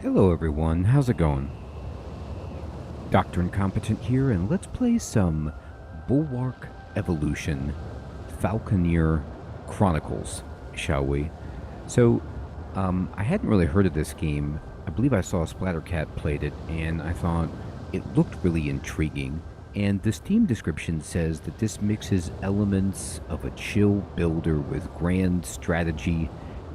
Hello everyone, how's it going? Dr. Incompetent here, and let's play some Bulwark Evolution Falconeer Chronicles, shall we? So, I hadn't really heard of this game. I believe I saw Splattercat played it, and I thought it looked really intriguing. And the Steam description says that this mixes elements of a chill builder with grand strategy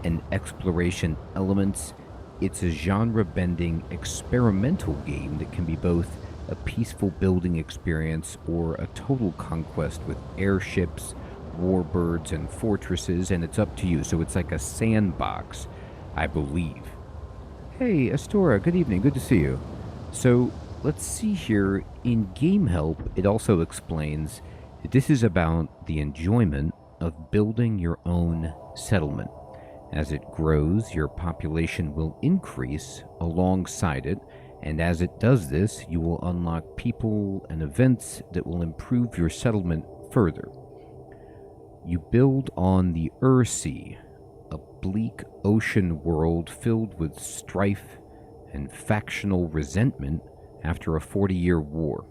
and exploration elements. It's a genre-bending experimental game that can be both a peaceful building experience or a total conquest with airships, warbirds, and fortresses, and it's up to you. So it's like a sandbox, I believe. Hey, Astora, good evening. Good to see you. So let's see here. In Game Help, it also explains that this is about the enjoyment of building your own settlement. As it grows, your population will increase alongside it, and as it does this, you will unlock people and events that will improve your settlement further. You build on the Ursea, a bleak ocean world filled with strife and factional resentment after a 40-year war.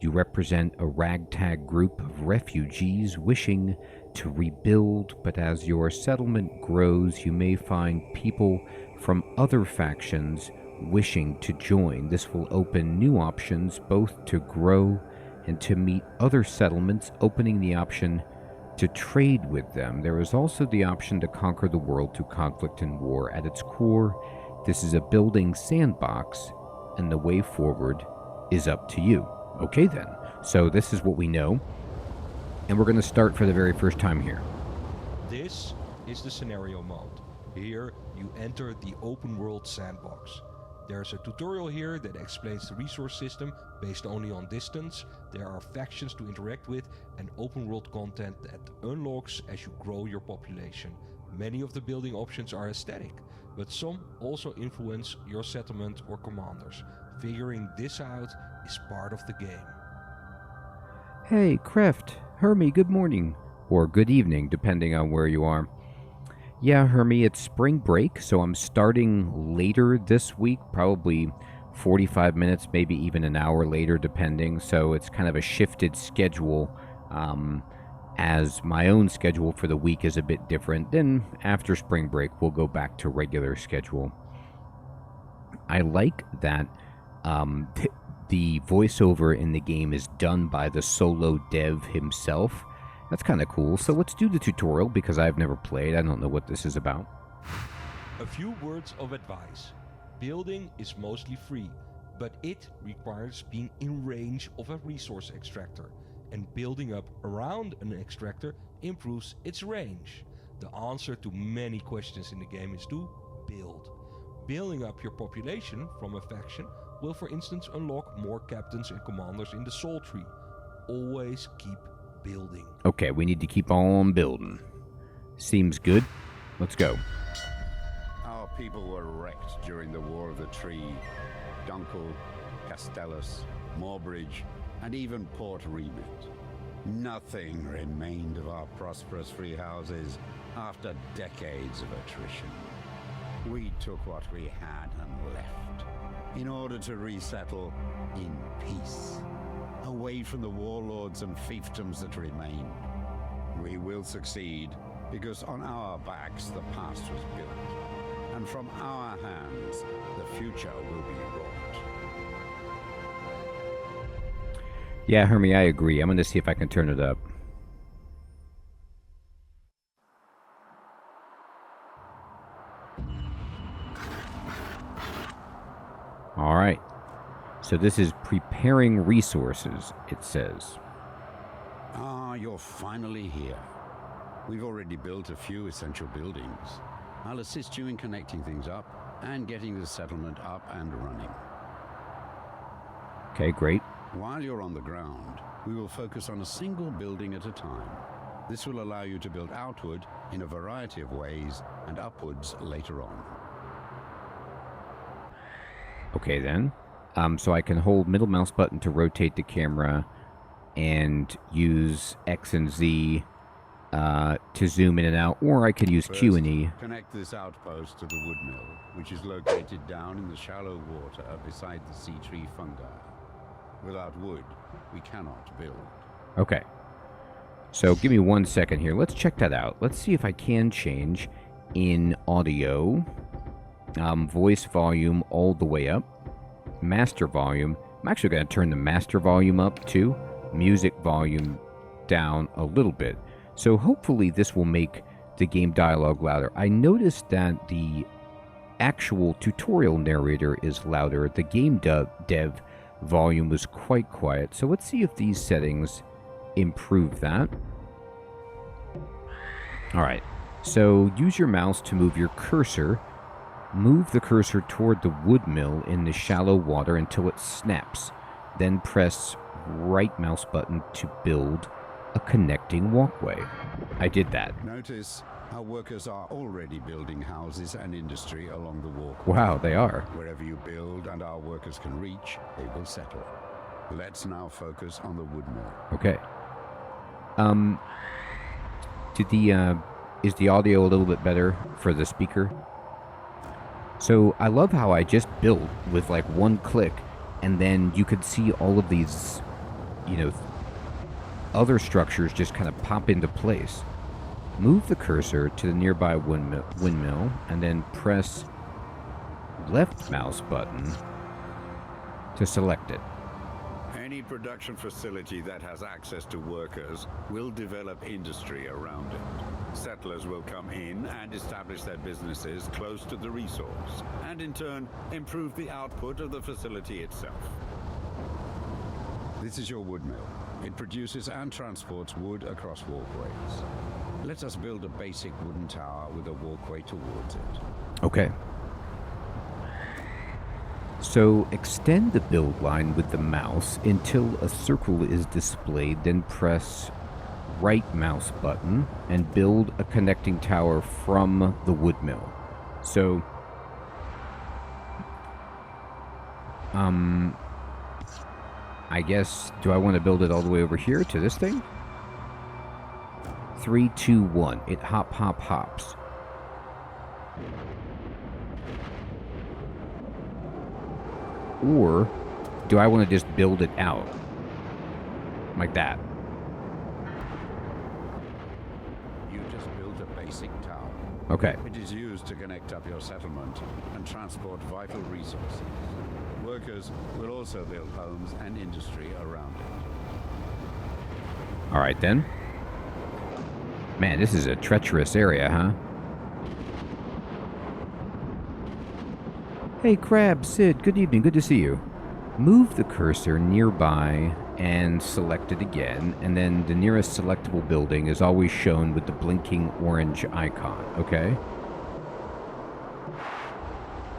You represent a ragtag group of refugees wishing to rebuild, but as your settlement grows, you may find people from other factions wishing to join. This will open new options both to grow and to meet other settlements, opening the option to trade with them. There is also the option to conquer the world through conflict and war. At its core, this is a building sandbox, and the way forward is up to you. Okay then, so this is what we know, and we're going to start for the very first time here. This is the scenario mode. Here you enter the open world sandbox. There's a tutorial here that explains the resource system based only on distance. There are factions to interact with and open world content that unlocks as you grow your population. Many of the building options are aesthetic, but some also influence your settlement or commanders. Figuring this out is part of the game. Hey, Kreft, Hermie, good morning, or good evening, depending on where you are. Yeah, Hermie, it's spring break, so I'm starting later this week, probably 45 minutes, maybe even an hour later, depending. So it's kind of a shifted schedule, as my own schedule for the week is a bit different. Then after spring break, we'll go back to regular schedule. I like that the voiceover in the game is done by the solo dev himself. That's kind of cool. So let's do the tutorial because I've never played. I don't know what this is about. A few words of advice. Building is mostly free, but it requires being in range of a resource extractor, and building up around an extractor improves its range. The answer to many questions in the game is to build. Building up your population from a faction will, for instance, unlock more captains and commanders in the soul tree. Always keep building. Okay, we need to keep on building. Seems good. Let's go. Our people were wrecked during the War of the Tree. Dunkel, Castellus, Moorbridge, and even Port Remit. Nothing remained of our prosperous free houses after decades of attrition. We took what we had and left, in order to resettle in peace, away from the warlords and fiefdoms that remain. We will succeed, because on our backs the past was built, and from our hands the future will be wrought. Yeah, Hermie, I agree. I'm going to see if I can turn it up. All right. So this is preparing resources, it says. Ah, you're finally here. We've already built a few essential buildings. I'll assist you in connecting things up and getting the settlement up and running. Okay, great. While you're on the ground, we will focus on a single building at a time. This will allow you to build outward in a variety of ways and upwards later on. Okay, then. So I can hold middle mouse button to rotate the camera and use X and Z to zoom in and out, or I could use Q and E. Connect this outpost to the wood mill, which is located down in the shallow water beside the sea tree fungi. Without wood, we cannot build. Okay. So give me 1 second here. Let's check that out. Let's see if I can change in audio, voice volume all the way up, master volume. I'm actually going to turn the master volume up too, music volume down a little bit. So hopefully this will make the game dialogue louder. I noticed that the actual tutorial narrator is louder. The game dev volume was quite quiet. So let's see if these settings improve that. All right. So use your mouse to move your cursor. Move the cursor toward the wood mill in the shallow water until it snaps. Then press right mouse button to build a connecting walkway. I did that. Notice our workers are already building houses and industry along the walkway. Wow, they are. Wherever you build and our workers can reach, they will settle. Let's now focus on the wood mill. Okay. Is the audio a little bit better for the speaker? So I love how I just built with like one click, and then you could see all of these, other structures just kind of pop into place. Move the cursor to the nearby windmill, and then press left mouse button to select it. Any production facility that has access to workers will develop industry around it. Settlers will come in and establish their businesses close to the resource, and in turn, improve the output of the facility itself. This is your wood mill. It produces and transports wood across walkways. Let us build a basic wooden tower with a walkway towards it. Okay. So extend the build line with the mouse until a circle is displayed, then press right mouse button and build a connecting tower from the wood mill. So, I guess, do I want to build it all the way over here to this thing? 3, 2, 1. It hops. Or do I want to just build it out? Like that. You just build a basic tower. Okay. It is used to connect up your settlement and transport vital resources. Workers will also build homes and industry around it. All right, then. Man, this is a treacherous area, huh? Hey, Crab, Sid, good evening, good to see you. Move the cursor nearby and select it again, and then the nearest selectable building is always shown with the blinking orange icon, okay?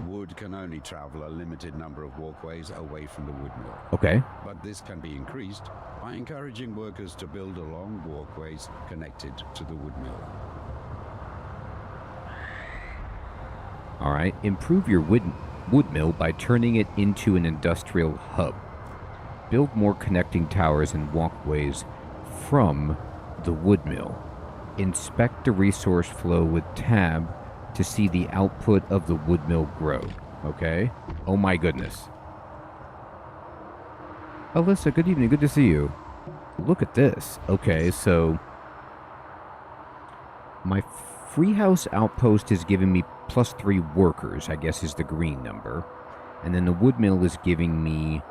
Wood can only travel a limited number of walkways away from the wood mill. Okay. But this can be increased by encouraging workers to build along walkways connected to the wood mill. All right, improve your wood mill by turning it into an industrial hub. Build more connecting towers and walkways from the wood mill. Inspect the resource flow with tab to see the output of the wood mill grow. Okay? Oh my goodness. Alyssa, good evening. Good to see you. Look at this. Okay, so my Freehouse Outpost is giving me +3 workers, I guess is the green number. And then the wood mill is giving me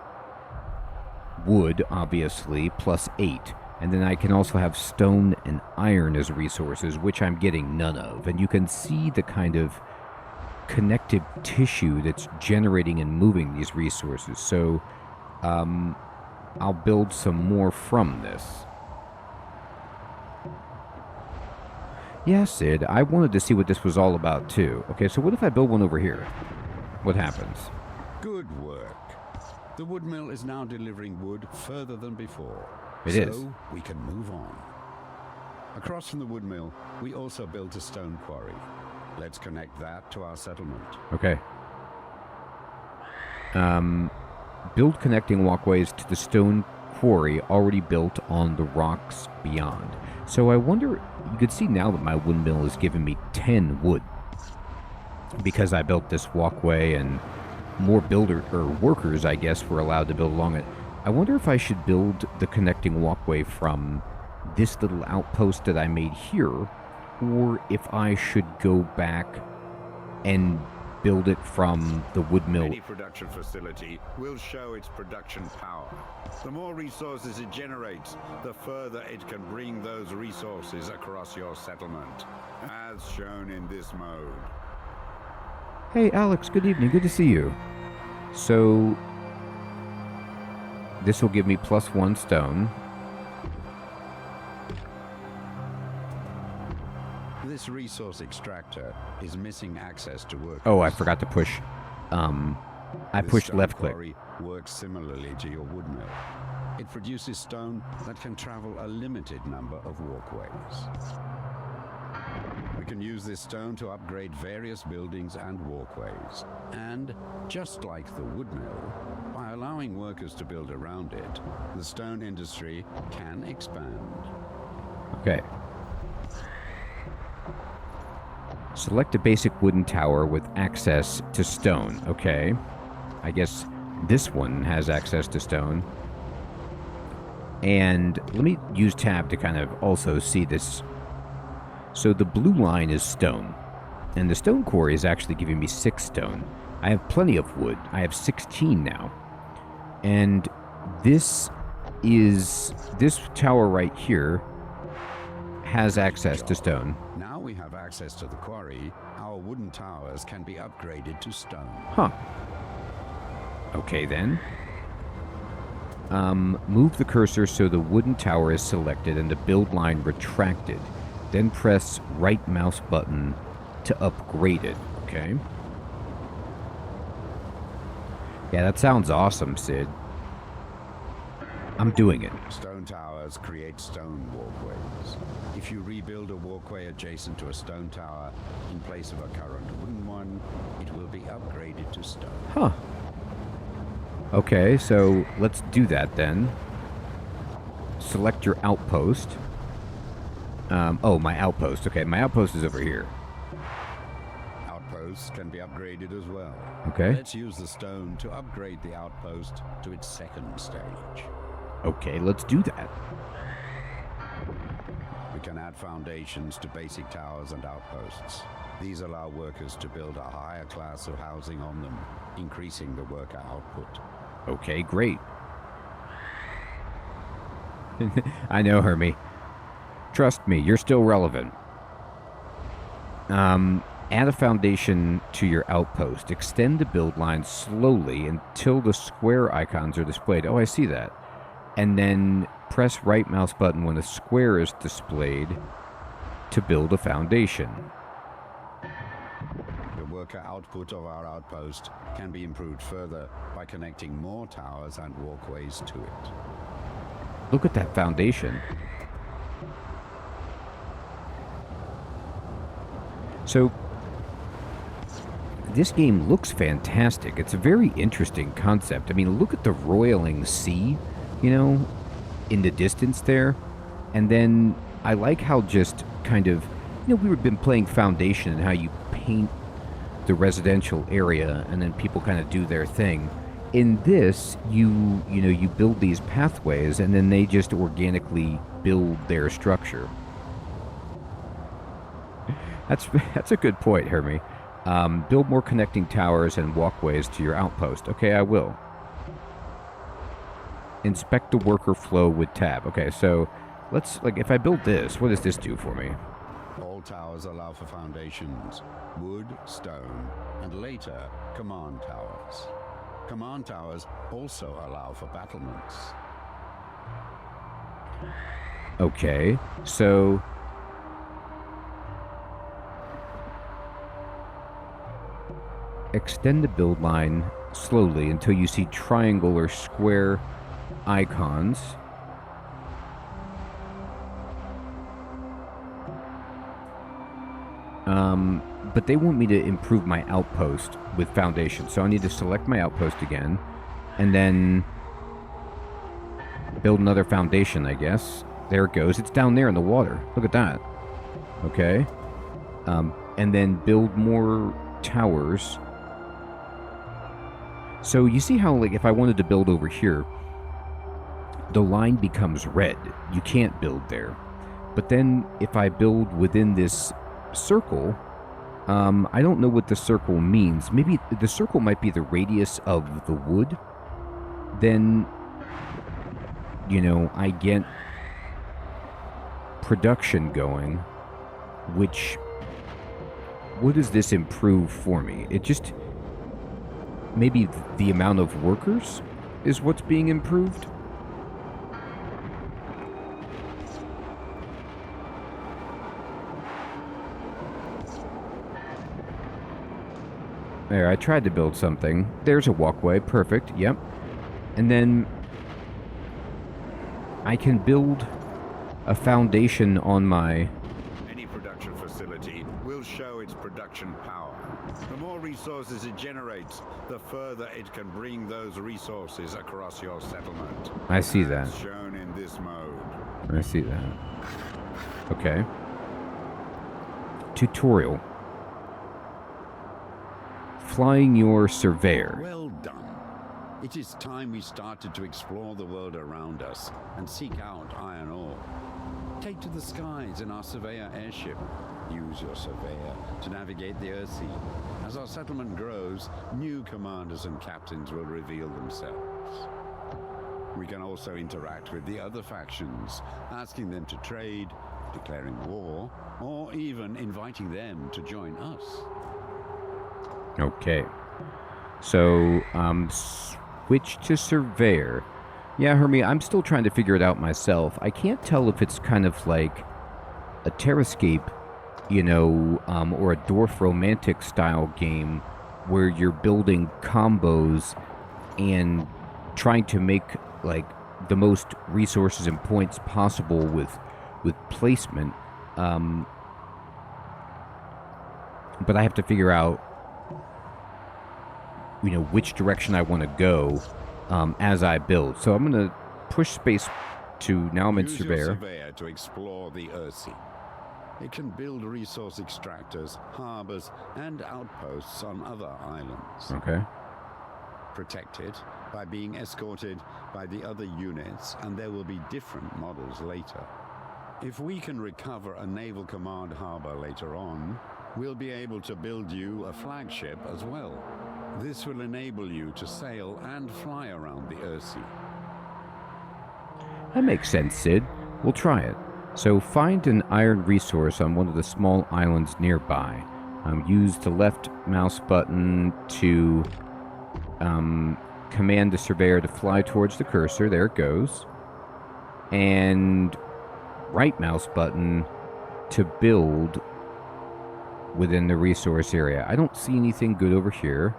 wood, obviously, +8. And then I can also have stone and iron as resources, which I'm getting none of. And you can see the kind of connective tissue that's generating and moving these resources. So I'll build some more from this. Yeah, Sid, I wanted to see what this was all about, too. Okay, so what if I build one over here? What happens? Good work. The wood mill is now delivering wood further than before. It is. So we can move on. Across from the wood mill, we also built a stone quarry. Let's connect that to our settlement. Okay. Build connecting walkways to the stone quarry already built on the rocks beyond. So I wonder, you can see now that my windmill is giving me 10 wood. Because I built this walkway and more workers, I guess, were allowed to build along it. I wonder if I should build the connecting walkway from this little outpost that I made here, or if I should go back and build it from the wood mill. Any production facility will show its production power. The more resources it generates, the further it can bring those resources across your settlement, as shown in this mode. Hey Alex, good evening, good to see you. So, this will give me +1 stone. This resource extractor is missing access to workers. Oh, I forgot to push. I pushed left click. Quarry works similarly to your wood mill. It produces stone that can travel a limited number of walkways. We can use this stone to upgrade various buildings and walkways. And just like the wood mill, by allowing workers to build around it, the stone industry can expand. Okay. Select a basic wooden tower with access to stone. Okay. I guess this one has access to stone. And let me use tab to kind of also see this. So the blue line is stone. And the stone quarry is actually giving me 6 stone. I have plenty of wood. I have 16 now. And this tower right here has access to stone. Now we have access to the quarry, our wooden towers can be upgraded to stone. Huh. Okay then. Move the cursor so the wooden tower is selected and the build line retracted. Then press right mouse button to upgrade it. Okay. Yeah, that sounds awesome, Sid. I'm doing it. Stone towers create stone walkways. If you rebuild a walkway adjacent to a stone tower in place of a current wooden one, it will be upgraded to stone. Huh. Okay, so let's do that then. Select your outpost. Oh, my outpost. Okay, my outpost is over here. Outposts can be upgraded as well. Okay. Let's use the stone to upgrade the outpost to its second stage. Okay, let's do that. We can add foundations to basic towers and outposts. These allow workers to build a higher class of housing on them, increasing the worker output. Okay, great. I know, Hermie. Trust me, you're still relevant. Add a foundation to your outpost. Extend the build line slowly until the square icons are displayed. Oh, I see that. And then press right mouse button when a square is displayed to build a foundation. The worker output of our outpost can be improved further by connecting more towers and walkways to it. Look at that foundation. So, this game looks fantastic. It's a very interesting concept. I mean, look at the roiling sea, you know, in the distance there. And then I like how just kind of, you know, we've been playing Foundation and how you paint the residential area and then people kind of do their thing. In this, you build these pathways and then they just organically build their structure. That's a good point, Hermie. Build more connecting towers and walkways to your outpost. Okay, I will. Inspect the worker flow with tab. Okay, so let's, like, if I build this, what does this do for me? All towers allow for foundations, wood, stone, and later, command towers. Command towers also allow for battlements. Okay, so extend the build line slowly until you see triangle or square icons. But they want me to improve my outpost with foundation. So I need to select my outpost again and then build another foundation, I guess. There it goes. It's down there in the water. Look at that. Okay. And then build more towers. So you see how, like, if I wanted to build over here, the line becomes red. You can't build there. But then if I build within this circle, I don't know what the circle means. Maybe the circle might be the radius of the wood. Then, you know, I get production going, which, what does this improve for me? It just, maybe the amount of workers is what's being improved? There, I tried to build something. There's a walkway. Perfect. Yep. And then I can build a foundation on my... Any production facility will show its production power. The more resources it generates, the further it can bring those resources across your settlement. I see that. As shown in this mode. I see that. Okay. Tutorial. Flying your surveyor. Well done. It is time we started to explore the world around us and seek out iron ore. Take to the skies in our surveyor airship. Use your surveyor to navigate the Earthsea. As our settlement grows, new commanders and captains will reveal themselves. We can also interact with the other factions, asking them to trade, declaring war, or even inviting them to join us. Okay. So, switch to surveyor. Yeah, Hermie, I'm still trying to figure it out myself. I can't tell if it's kind of like a Terrascape, you know, or a Dwarf Romantic style game where you're building combos and trying to make, like, the most resources and points possible with placement. But I have to figure out, you know, which direction I want to go as I build. So I'm going to push space to, now I'm in Use surveyor. your surveyor to explore the Earthsea. It can build resource extractors, harbors, and outposts on other islands. Okay. Protect it by being escorted by the other units, and there will be different models later. If we can recover a naval command harbor later on, we'll be able to build you a flagship as well. This will enable you to sail and fly around the Earthsea. That makes sense, Sid. We'll try it. So find an iron resource on one of the small islands nearby. Use the left mouse button to command the surveyor to fly towards the cursor. There it goes. And right mouse button to build within the resource area. I don't see anything good over here.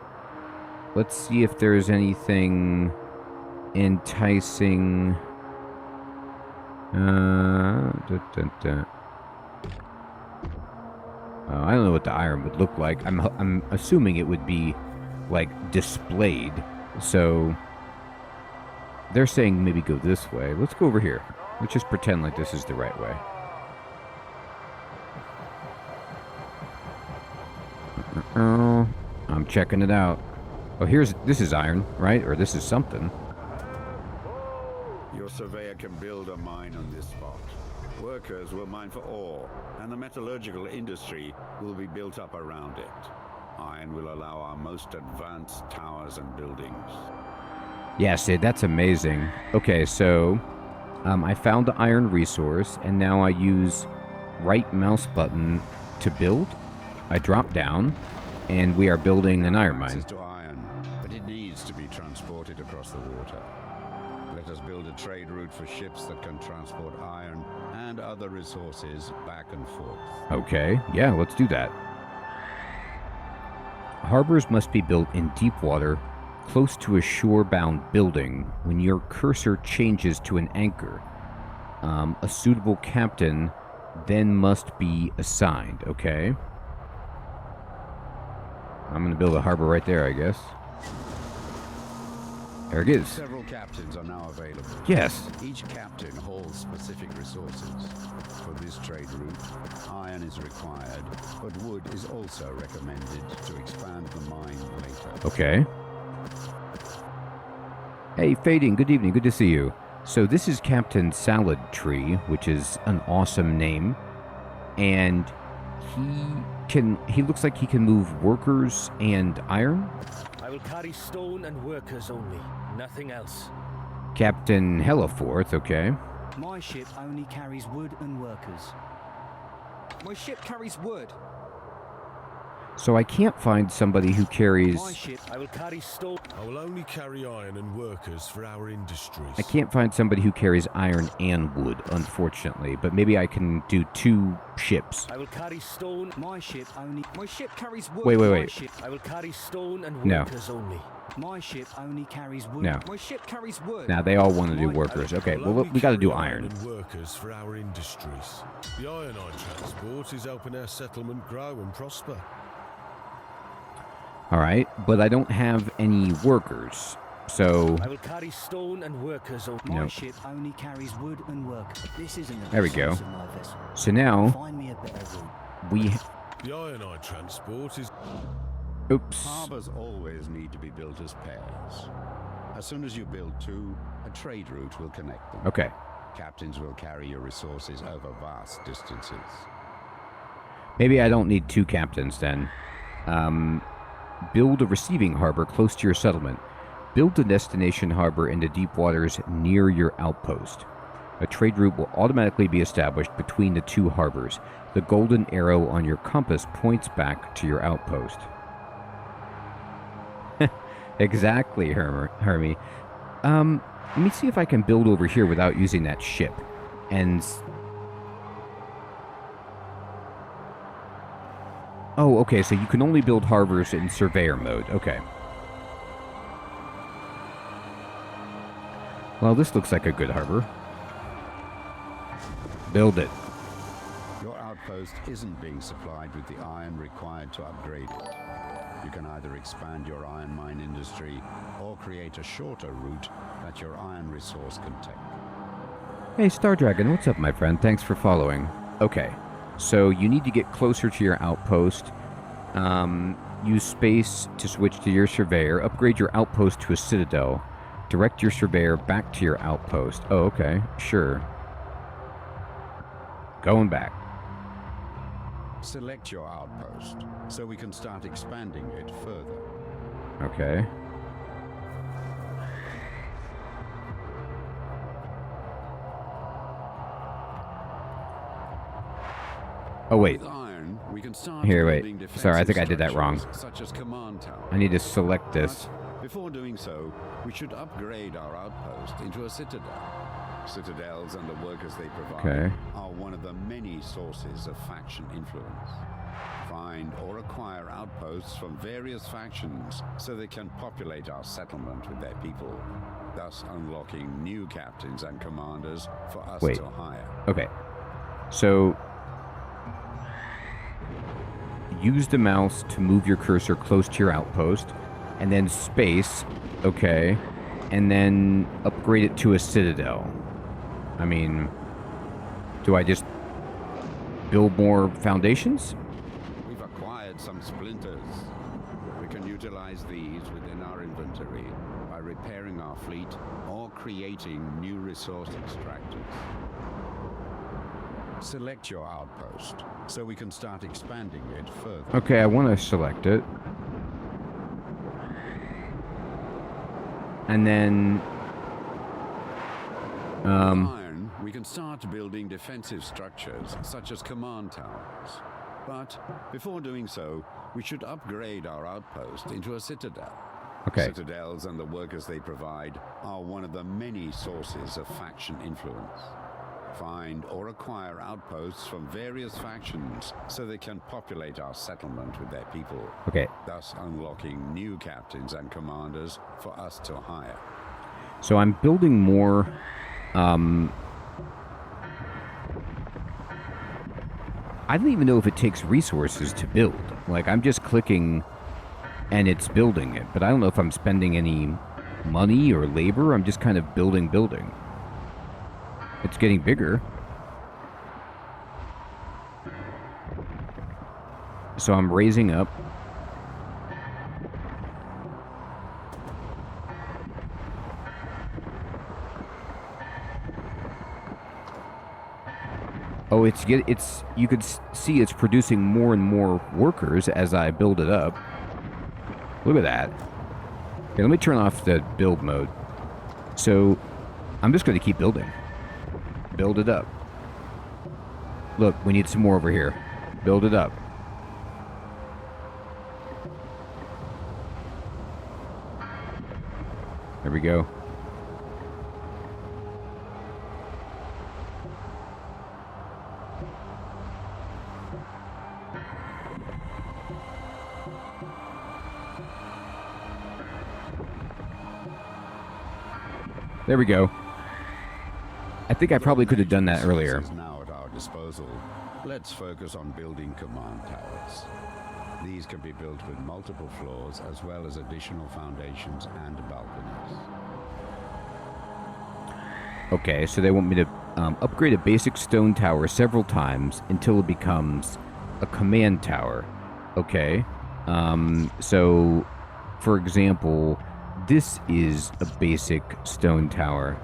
Let's see if there's anything enticing. I don't know what the iron would look like. I'm assuming it would be like displayed. So they're saying maybe go this way. Let's go over here. Let's just pretend like this is the right way. I'm checking it out. Oh, this is iron, right? Or this is something. Your surveyor can build a mine on this spot. Workers will mine for ore, and the metallurgical industry will be built up around it. Iron will allow our most advanced towers and buildings. Yeah, Sid, that's amazing. Okay, so I found the iron resource, and now I use right mouse button to build. I drop down, and we are building an iron mine. Access to iron, but it needs to be transported across the water. Let us build a trade route for ships that can transport iron and other resources back and forth. Okay, yeah, let's do that. Harbors must be built in deep water, close to a shore-bound building when your cursor changes to an anchor. A suitable captain then must be assigned, okay? I'm going to build a harbor right there, I guess. There it is. Several captains are now available. Yes. Each captain holds specific resources. For this trade route, iron is required, but wood is also recommended to expand the mine later. Okay. Hey, Fading, good evening, good to see you. So this is Captain Salad Tree, which is an awesome name. And he looks like he can move workers and iron. I will carry stone and workers only, nothing else. Captain Hellaforth, okay. My ship only carries wood and workers. My ship carries wood. So I can't find somebody who carries... My ship, I will carry stone. I will only carry iron and workers for our industries. I can't find somebody who carries iron and wood, unfortunately. But maybe I can do 2 ships. I will carry stone. my ship only. My ship carries wood. Wait. My ship, I will carry stone and No. workers only. my ship only carries wood. No. My ship carries wood. Now, they all want to do workers. Okay, I will well, only we got to do carry iron. and workers for our industries. The iron I transport is helping our settlement grow and prosper. All right, but I don't have any workers. So, I will carry stone and workers only. My No. ship only carries wood and workers. This isn't a There we go. resource of my vessel. so now Find me a better route. we... The iron I transport is... Oops. Harbors always need to be built as pairs. As soon as you build 2, a trade route will connect them. Okay. Captains will carry your resources over vast distances. Maybe I don't need 2 captains then. Build a receiving harbor close to your settlement. Build a destination harbor in the deep waters near your outpost. A trade route will automatically be established between the 2 harbors. The golden arrow on your compass points back to your outpost. Exactly, Hermie. Let me see if I can build over here without using that ship. And... Oh, okay, so you can only build harbors in surveyor mode. Okay. Well, this looks like a good harbor. Build it. Your outpost isn't being supplied with the iron required to upgrade it. You can either expand your iron mine industry or create a shorter route that your iron resource can take. Hey, Star Dragon, what's up, my friend? Thanks for following. Okay, so you need to get closer to your outpost. Use space to switch to your surveyor. Upgrade your outpost to a citadel. Direct your surveyor back to your outpost. Oh, okay, sure. Going back. Select your outpost so we can start expanding it further. Okay. Oh, wait. With iron, we can start Here, building wait. Sorry, I think I did that wrong. structures Such as command towers. I need to select this. But before doing so, we should upgrade our outpost into a citadel. Citadels and the workers they provide Okay. are one of the many sources of faction influence. Find or acquire outposts from various factions so they can populate our settlement with their people, thus unlocking new captains and commanders for us Wait. to hire. Okay. So... use the mouse to move your cursor close to your outpost, and then space, okay, and then upgrade it to a citadel. I mean, do I just build more foundations? We've acquired some splinters. We can utilize these within our inventory by repairing our fleet or creating new resource extractors. Select your outpost so we can start expanding it further. Okay, I want to select it. And then... With iron, we can start building defensive structures such as command towers. But before doing so, we should upgrade our outpost into a citadel. Okay. Citadels and the workers they provide are one of the many sources of faction influence. Find or acquire outposts from various factions so they can populate our settlement with their people, Okay, thus unlocking new captains and commanders for us to hire. so I'm building more... I don't even know if it takes resources to build. Like, I'm just clicking and it's building it, but I don't know if I'm spending any money or labor. I'm just kind of building. It's getting bigger. So I'm raising up. Oh, you could see it's producing more and more workers as I build it up. Look at that. Okay, let me turn off the build mode. So, I'm just going to keep building. Build it up. Look, we need some more over here. Build it up. There we go. There we go. I think I probably could have done that earlier. Is now at our disposal. Let's focus on building command towers. These can be built with multiple floors as well as additional foundations and balconies. Okay, so they want me to upgrade a basic stone tower several times until it becomes a command tower. Okay. So, for example, this is a basic stone tower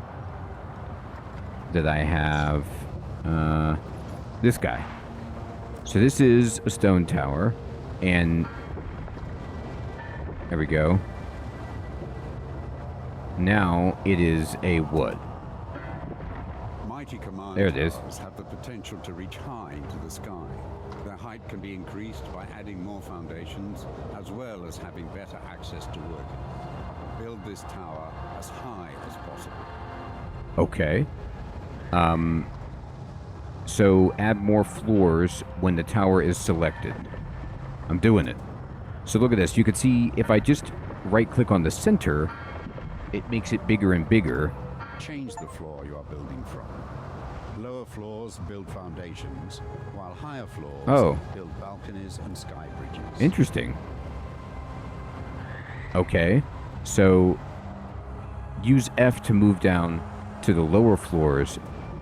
that I have. This guy. So this is a stone tower, and there we go. Now it is a wood. Mighty command There it is. towers have the potential to reach high into the sky. Their height can be increased by adding more foundations, as well as having better access to wood. Build this tower as high as possible. Okay. So add more floors when the tower is selected. I'm doing it. So look at this. You can see if I just right-click on the center, it makes it bigger and bigger. Change the floor you are building from. Lower floors build foundations, while higher floors build balconies and sky bridges. Interesting. Okay. So use F to move down to the lower floors.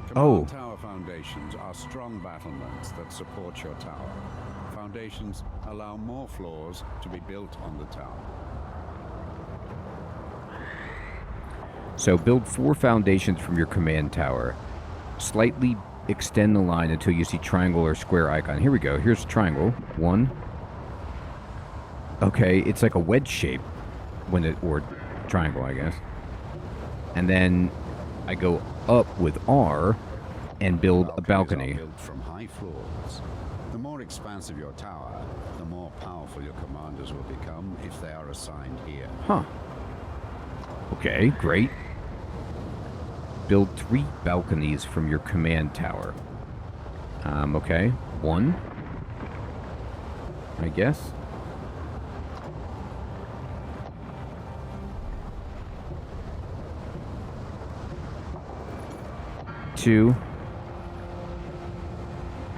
Command tower foundations are strong battlements that support your tower. Foundations allow more floors to be built on the tower. So build 4 foundations from your command tower. Slightly extend the line until you see triangle or square icon. Here we go. Here's triangle. 1. Okay, it's like a wedge shape or triangle, I guess. And then I go up with R and build a balcony. Are built from high floors. The more expansive your tower, the more powerful your commanders will become if they are assigned here. Huh. Okay, great. Build 3 balconies from your command tower. Okay. 1. I guess. 2.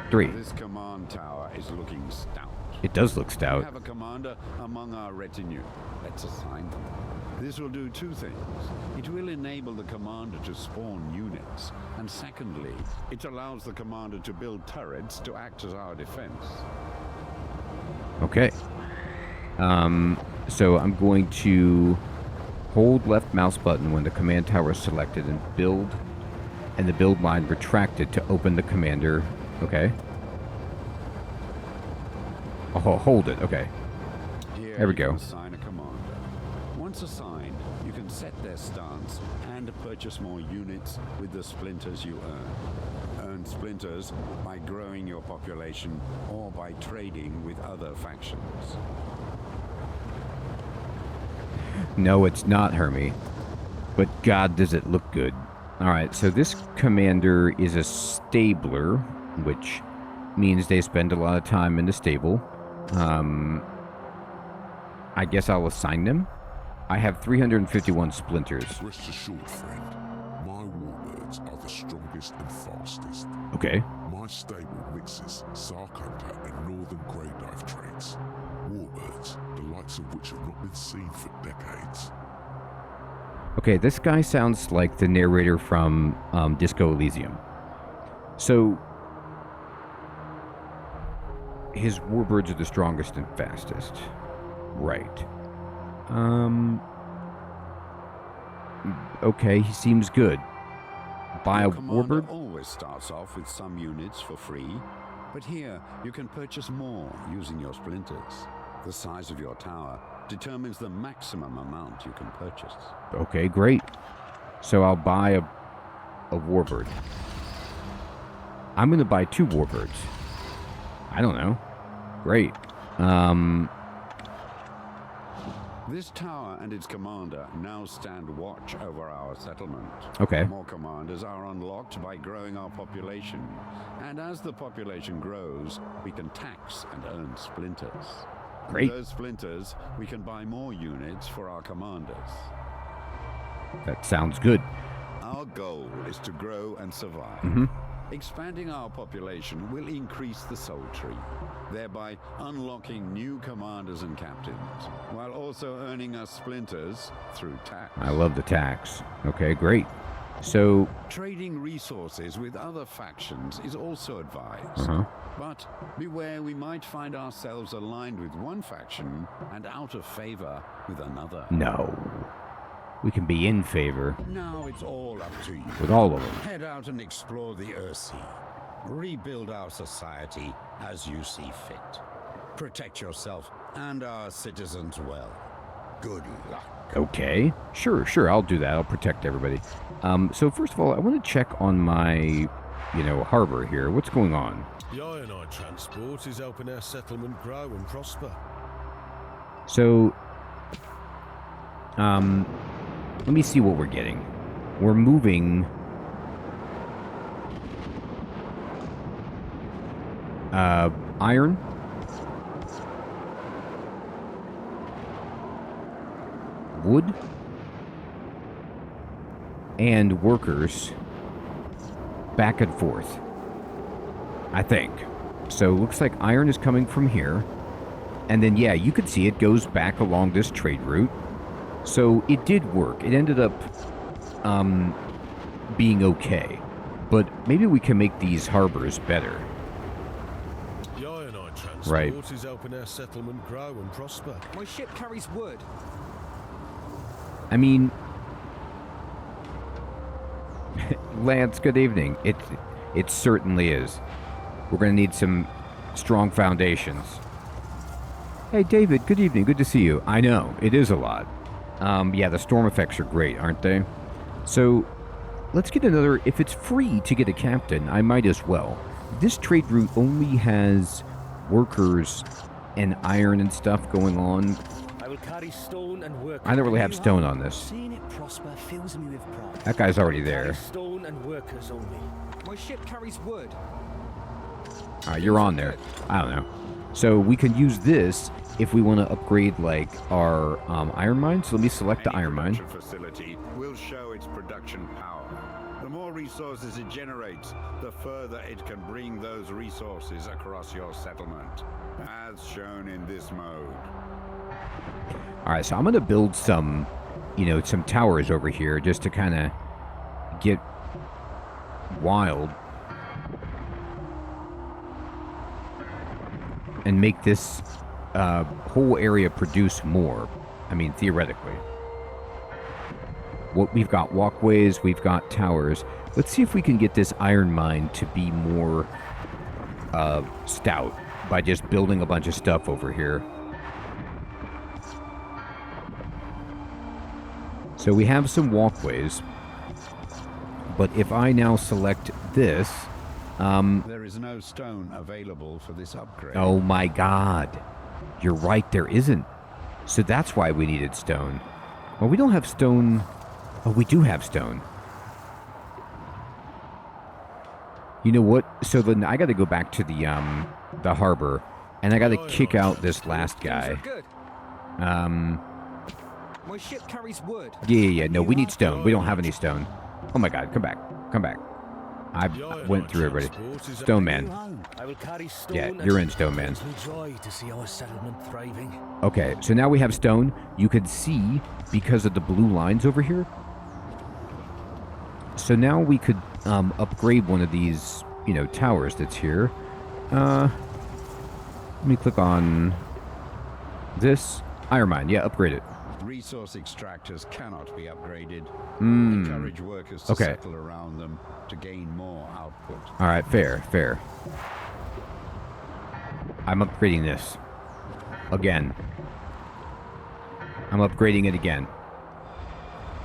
3. This command tower is looking stout. It does look We stout. have a commander among our retinue. Let's assign them. This will do 2 things. It will enable the commander to spawn units, and secondly, it allows the commander to build turrets to act as our defense. Okay. So I'm going to hold left mouse button when the command tower is selected and build, and the build line retracted to open the commander. Okay. Oh, hold it. Okay. Here There we you go. can assign a commander. Once assigned, you can set their stance and purchase more units with the splinters you earn. Earn splinters by growing your population or by trading with other factions. No, it's not Hermie. But God, does it look good. Alright, so this commander is a stabler, which means they spend a lot of time in the stable. I guess I'll assign them. I have 351 splinters. Rest assured, friend, my warbirds are the strongest and fastest. Okay. My stable mixes Sark Hunter and Northern Grey Knife traits. Warbirds, the likes of which have not been seen for decades. Okay, this guy sounds like the narrator from Disco Elysium. So, his warbirds are the strongest and fastest. Right. Okay, he seems good. Buy a Your commander warbird? always starts off with some units for free, but here you can purchase more using your splinters. The size of your tower determines the maximum amount you can purchase. Okay, great. So I'll buy a warbird. I'm going to buy 2 warbirds. I don't know. Great. This tower and its commander now stand watch over our settlement. Okay. More commanders are unlocked by growing our population, and as the population grows, we can tax and earn splinters. Great. With those splinters, we can buy more units for our commanders. That sounds good. Our goal is to grow and survive. Mm-hmm. Expanding our population will increase the soul tree, thereby unlocking new commanders and captains, while also earning us splinters through tax. I love the tax. Okay, great. So, Trading resources with other factions is also advised. But beware, we might find ourselves aligned with one faction and out of favor with another. no. We can be in favor Now it's all up to you. with all of them. Head out and explore the Earthsea. Rebuild our society as you see fit. Protect yourself and our citizens well. Good luck. Okay. Sure, I'll do that. I'll protect everybody. So first of all, I want to check on my, harbor here. What's going on? The ironite transport is helping our settlement grow and prosper. So, let me see what we're getting. We're moving iron, wood, and workers back and forth, I think. So looks like iron is coming from here, and then yeah, you can see it goes back along this trade route. So it did work. It ended up being okay. But maybe we can make these harbors better. The ironite transport Right. is helping our settlement grow and prosper. My ship carries wood. I mean, Lance, good evening. It certainly is. We're going to need some strong foundations. Hey, David, good evening. Good to see you. I know, it is a lot. Yeah, the storm effects are great, aren't they? So, let's get another... If it's free to get a captain, I might as well. This trade route only has workers and iron and stuff going on. I will carry stone and work. I don't really have stone on this. Seeing it prosper fills me with pride. That guy's already Carry there. stone and workers only. My ship carries wood. You're on there. I don't know. So we can use this if we want to upgrade, like, our iron mine. So let me select the iron mine. Production facility will show its production power. The more resources it generates, the further it can bring those resources across your settlement, as shown in this mode. All right, so I'm going to build some, some towers over here just to kind of get wild and make this whole area produce more. I mean, theoretically. We've got walkways, we've got towers. Let's see if we can get this iron mine to be more stout by just building a bunch of stuff over here. So we have some walkways, but if I now select this, There is no stone available for this upgrade. oh my god, you're right, there isn't. So that's why we needed stone. Well, we don't have stone. Oh, we do have stone. You know what? So then I got to go back to the harbor, and I got to kick out this last Things guy. are good. My ship carries wood. Yeah. No, we need stone. We don't have any stone. Oh my god, come back. I went through everybody. Stone man. Home. I will carry stone. Yeah, and you're in, Stone Man. It gives me joy to see our settlement thriving. Okay, so now we have stone. You can see, because of the blue lines over here, So now we could upgrade one of these, you know, towers that's here. Let me click on this. Iron mine, yeah, upgrade it. Resource extractors cannot be upgraded. Hmm. Encourage workers to settle around them to gain more output. All right, fair, fair. I'm upgrading this. Again. I'm upgrading it again.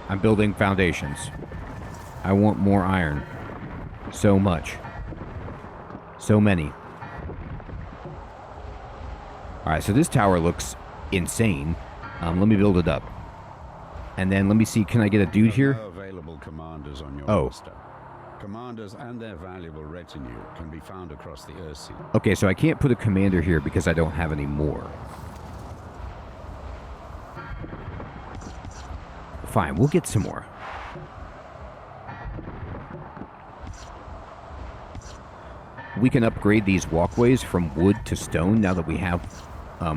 I'm building foundations. I want more iron. So much. So many. Alright, so this tower looks insane. Let me build it up. And then let me see, can I get a dude here? No available commanders on your Oh. roster. Commanders and their valuable retinue can be found across the Earthsea. Okay, so I can't put a commander here because I don't have any more. Fine, we'll get some more. We can upgrade these walkways from wood to stone now that we have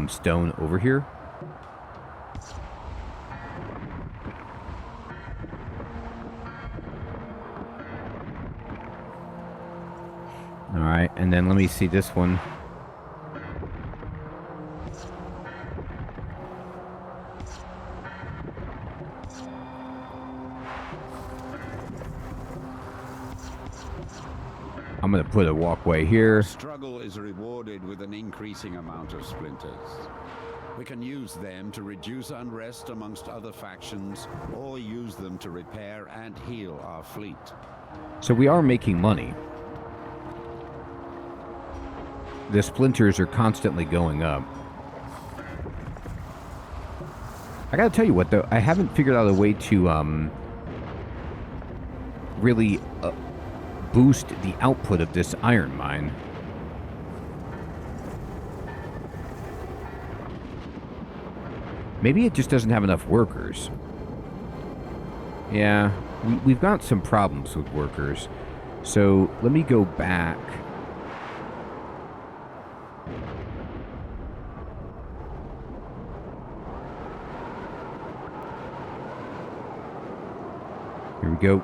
stone over here. Alright, and then let me see this one. I'm going to put a walkway here. Struggle is rewarded with an increasing amount of splinters. We can use them to reduce unrest amongst other factions, or use them to repair and heal our fleet. So we are making money. The splinters are constantly going up. I gotta tell you what, though, I haven't figured out a way to really boost the output of this iron mine. Maybe it just doesn't have enough workers. Yeah, we've got some problems with workers. So let me go back. Here we go.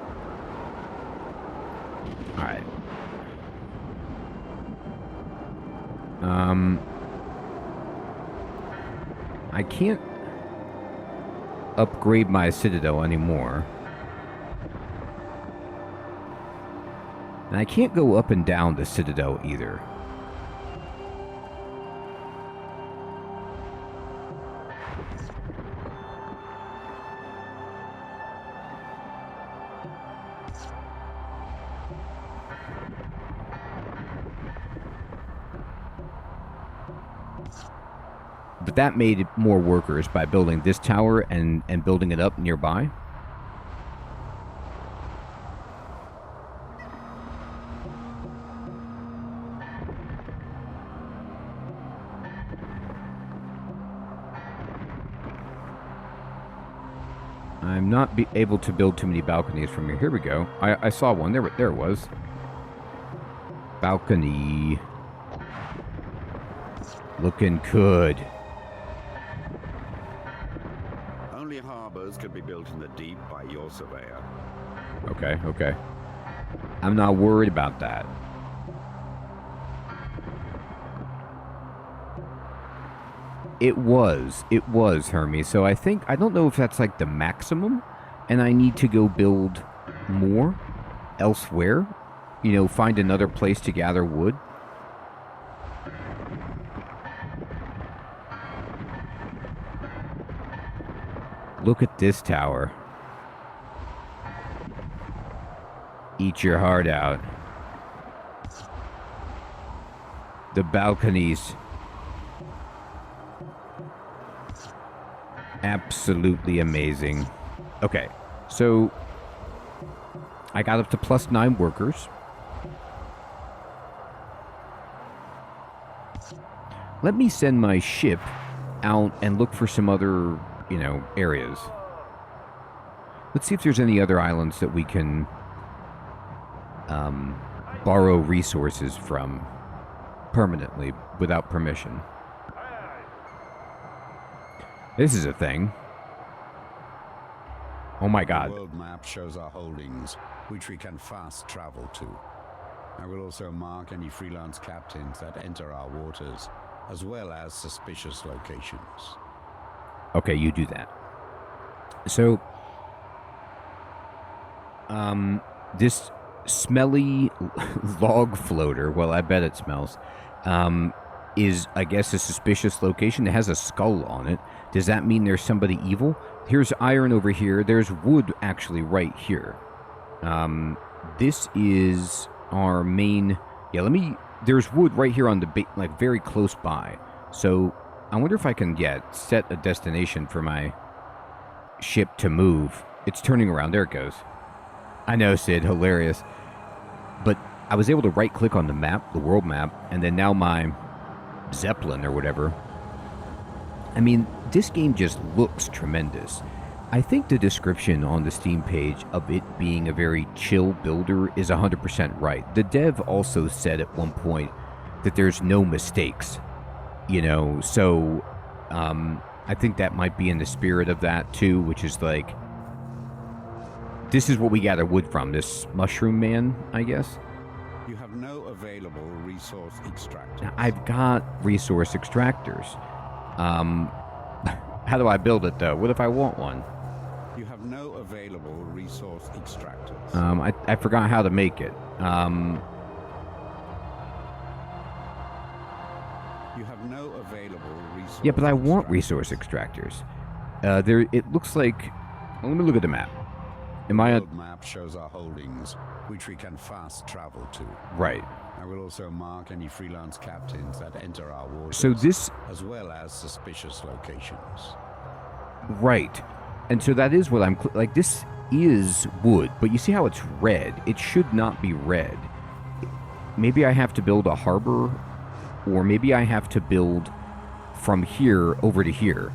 All right. I can't upgrade my Citadel anymore. And I can't go up and down the Citadel either. But that made more workers by building this tower and building it up nearby. I'm not able to build too many balconies from here. Here we go. I saw one. There it was. Balcony. Looking good. Only harbors could be built in the deep by your surveyor. Okay, okay. I'm not worried about that. It was, Hermie. So I don't know if that's like the maximum, and I need to go build more elsewhere. You know, find another place to gather wood. Look at this tower. Eat your heart out. The balconies. Absolutely amazing. Okay, so I got up to +9 workers. Let me send my ship out and look for some other, you know, areas. Let's see if there's any other islands that we can borrow resources from permanently without permission. This is a thing. Oh my The god. world map shows our holdings, which we can fast travel to. I will also mark any freelance captains that enter our waters, as well as suspicious locations. Okay, you do that. So, this smelly log floater, well, I bet it smells, is, I guess, a suspicious location. It has a skull on it. Does that mean there's somebody evil? Here's iron over here. There's wood, actually, right here. This is our main... Yeah, there's wood right here on the... like, very close by. So, I wonder if I can, set a destination for my ship to move. It's turning around. There it goes. I know, Sid. Hilarious. But I was able to right-click on the map, the world map, and then now my Zeppelin or whatever. I mean, this game just looks tremendous. I think the description on the Steam page of it being a very chill builder is 100% right. The dev also said at one point that there's no mistakes, so I think that might be in the spirit of that too, which is like, this is what we gather wood from, this mushroom man, I guess. You have no available resource extractors. Now, I've got resource extractors. How do I build it though? What if I want one? You have no available resource extractors. I forgot how to make it. You have no available resource. Yeah, but I want resource extractors. It looks like... Well, let me look at the map. Am I... The map shows our holdings, which we can fast travel to. Right. I will also mark any freelance captains that enter our waters. So this... as well as suspicious locations. Right. And so that is what I'm... like, this is wood, but you see how it's red? It should not be red. Maybe I have to build a harbor, or maybe I have to build from here over to here.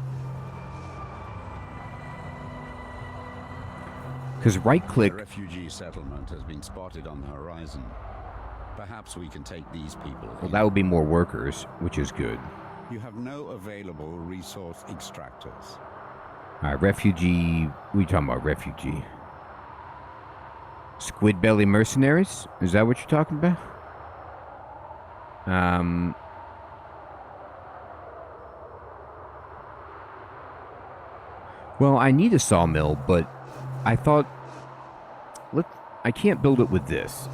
Because right-click... A refugee settlement has been spotted on the horizon. Perhaps we can take these people. Well, that would be more workers, which is good. You have no available resource extractors. Alright, refugee... What are you talking about, refugee? Squid belly mercenaries? Is that what you're talking about? Well, I need a sawmill, but I thought... I can't build it with this.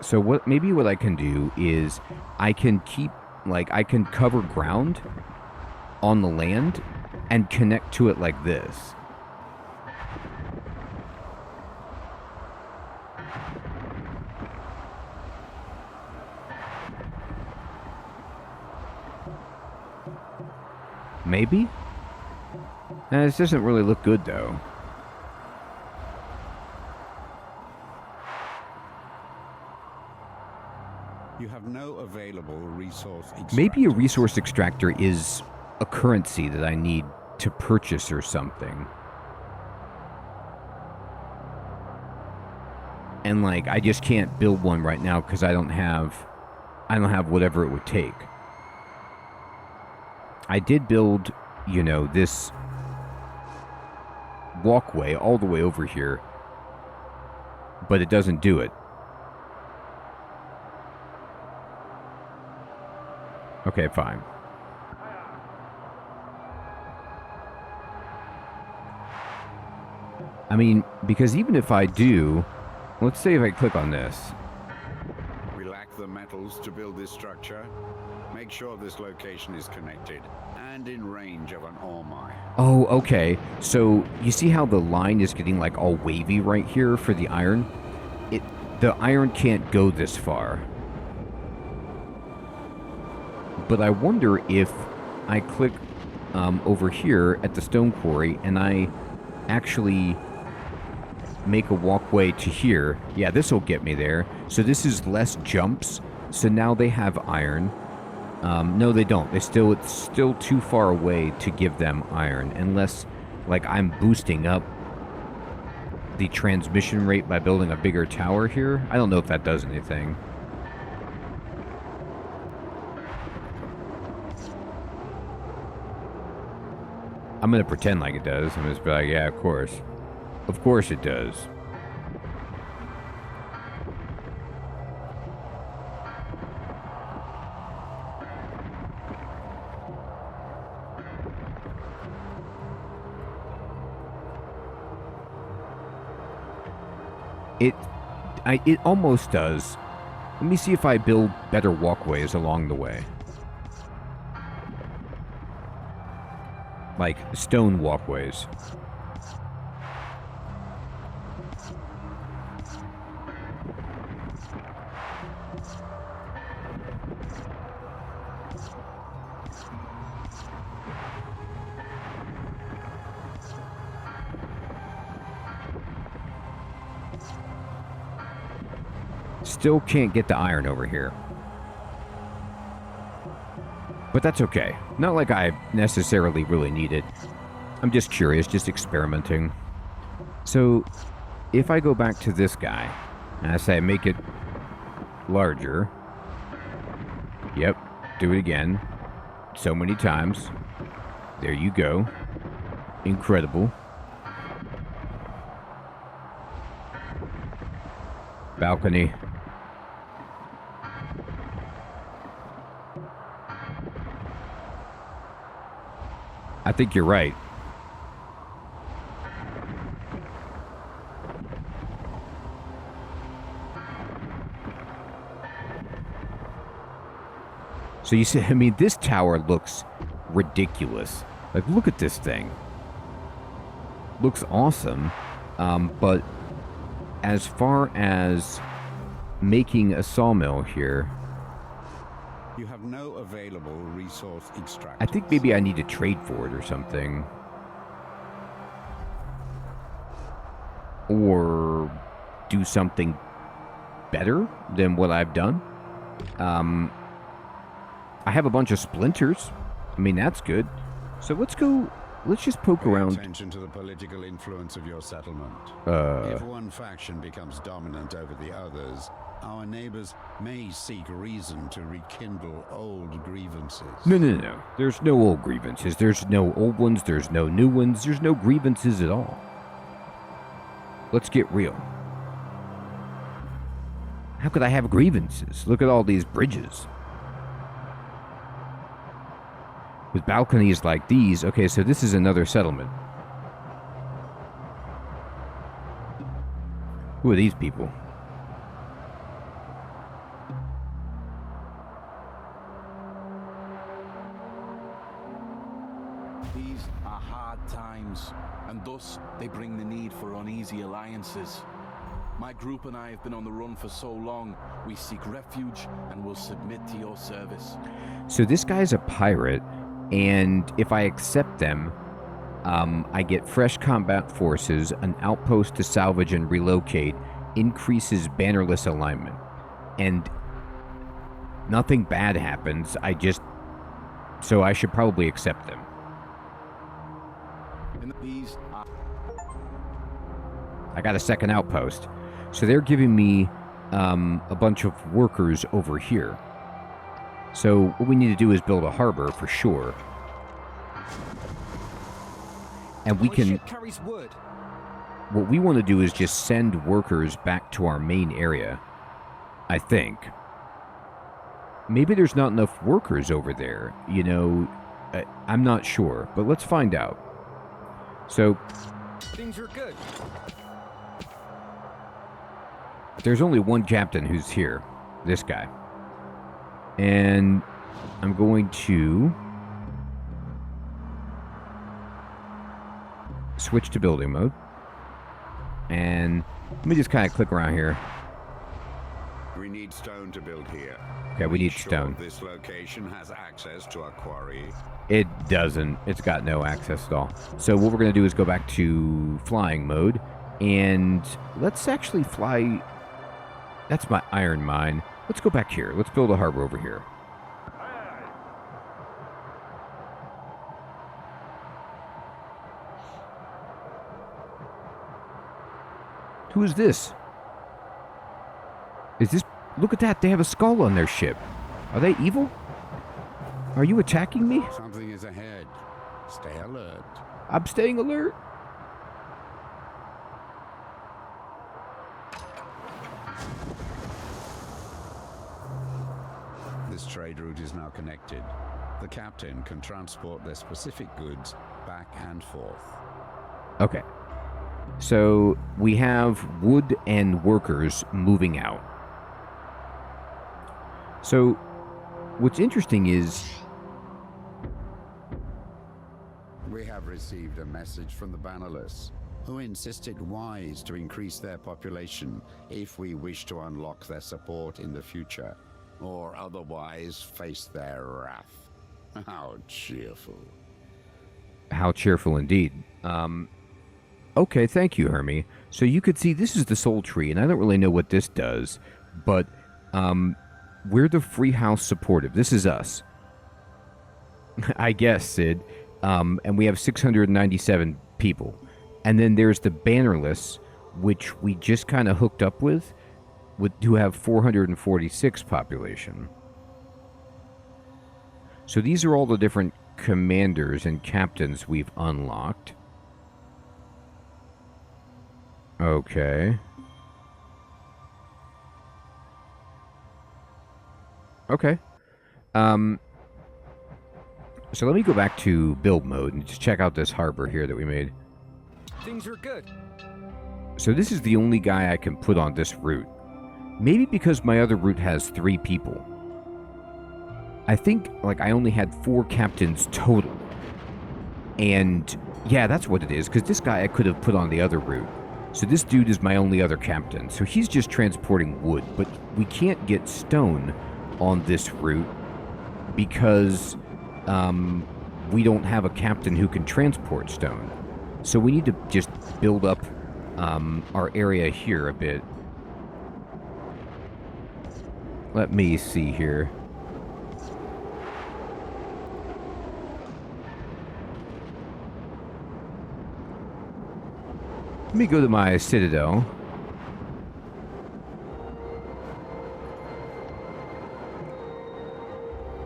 So maybe what I can do is I can keep... like, I can cover ground on the land and connect to it like this. Maybe? This doesn't really look good, though. You have no available resource extractors. Maybe a resource extractor is a currency that I need to purchase or something. And like, I just can't build one right now because I don't have whatever it would take. I did build, this walkway all the way over here, but it doesn't do it. Okay, fine. I mean, because even if I do, let's say if I click on this. We lack the metals to build this structure. Make sure this location is connected and in range of an ore mine. Oh, okay. So you see how the line is getting like all wavy right here for the iron? The iron can't go this far. But I wonder if I click over here at the stone quarry and I actually make a walkway to here. Yeah, this will get me there. So this is less jumps. So now they have iron. No, they don't. It's still too far away to give them iron. Unless, like, I'm boosting up the transmission rate by building a bigger tower here. I don't know if that does anything. I'm going to pretend like it does. I'm just be like, yeah, of course. Of course it does. It almost does. Let me see if I build better walkways along the way. Like stone walkways. Still can't get the iron over here. But that's okay. Not like I necessarily really need it. I'm just curious, just experimenting. So, if I go back to this guy, and I say make it larger. Yep, do it again. So many times. There you go. Incredible. Balcony. I think you're right. So you see, I mean, this tower looks ridiculous. Like, look at this thing. Looks awesome. But as far as making a sawmill here, You have no available resource extraction. I think maybe I need to trade for it or something. Or do something better than what I've done. I have a bunch of splinters. I mean, that's good. So let's go, let's just poke around. Attention to the political influence of your settlement. If one faction becomes dominant over the others, our neighbors may seek reason to rekindle old grievances. No. There's no old grievances. There's no old ones. There's no new ones. There's no grievances at all. Let's get real. How could I have grievances? Look at all these bridges. With balconies like these, okay, so this is another settlement. Who are these people? These are hard times, and thus they bring the need for uneasy alliances. My group and I have been on the run for so long, we seek refuge and will submit to your service. So this guy's a pirate, and if I accept them, I get fresh combat forces, an outpost to salvage and relocate, increases bannerless alignment, and nothing bad happens. So I should probably accept them. I got a second outpost. So they're giving me a bunch of workers over here. So what we need to do is build a harbor for sure. And we can... ship carries wood. What we want to do is just send workers back to our main area, I think. Maybe there's not enough workers over there, you know. I'm not sure, but let's find out. So... Things are good. There's only one captain who's here. This guy. And I'm going to switch to building mode. And let me just kind of click around here. We need stone to build here. Okay, we need Sure stone. this location has access to a quarry. It doesn't. It's got no access at all. So what we're going to do is go back to flying mode. And let's actually fly... That's my iron mine. Let's go back here. Let's build a harbor over here. Who is this? Is this... Look at that. They have a skull on their ship. Are they evil? Are you attacking me? Something is ahead. Stay alert. I'm staying alert. This trade route is now connected. The captain can transport their specific goods back and forth. Okay. So we have wood and workers moving out. So what's interesting is We have received a message from the Bannerless, who insist it wise to increase their population if we wish to unlock their support in the future, or otherwise face their wrath. How cheerful. How cheerful indeed. Okay, thank you, Hermie. So you could see this is the soul tree, and I don't really know what this does, but we're the free house supportive. This is us. I guess, Sid. And we have 697 people. And then there's the Bannerless, which we just kind of hooked up with, who have 446 population. So these are all the different commanders and captains we've unlocked. Okay. Okay. So let me go back to build mode and just check out this harbor here that we made. Things are good. So this is the only guy I can put on this route. Maybe because my other route has 3 people. I think, like, I only had 4 captains total. And, yeah, that's what it is, because this guy I could have put on the other route. So this dude is my only other captain. So he's just transporting wood, but we can't get stone on this route because we don't have a captain who can transport stone. So we need to just build up our area here a bit. Let me see here. Let me go to my Citadel.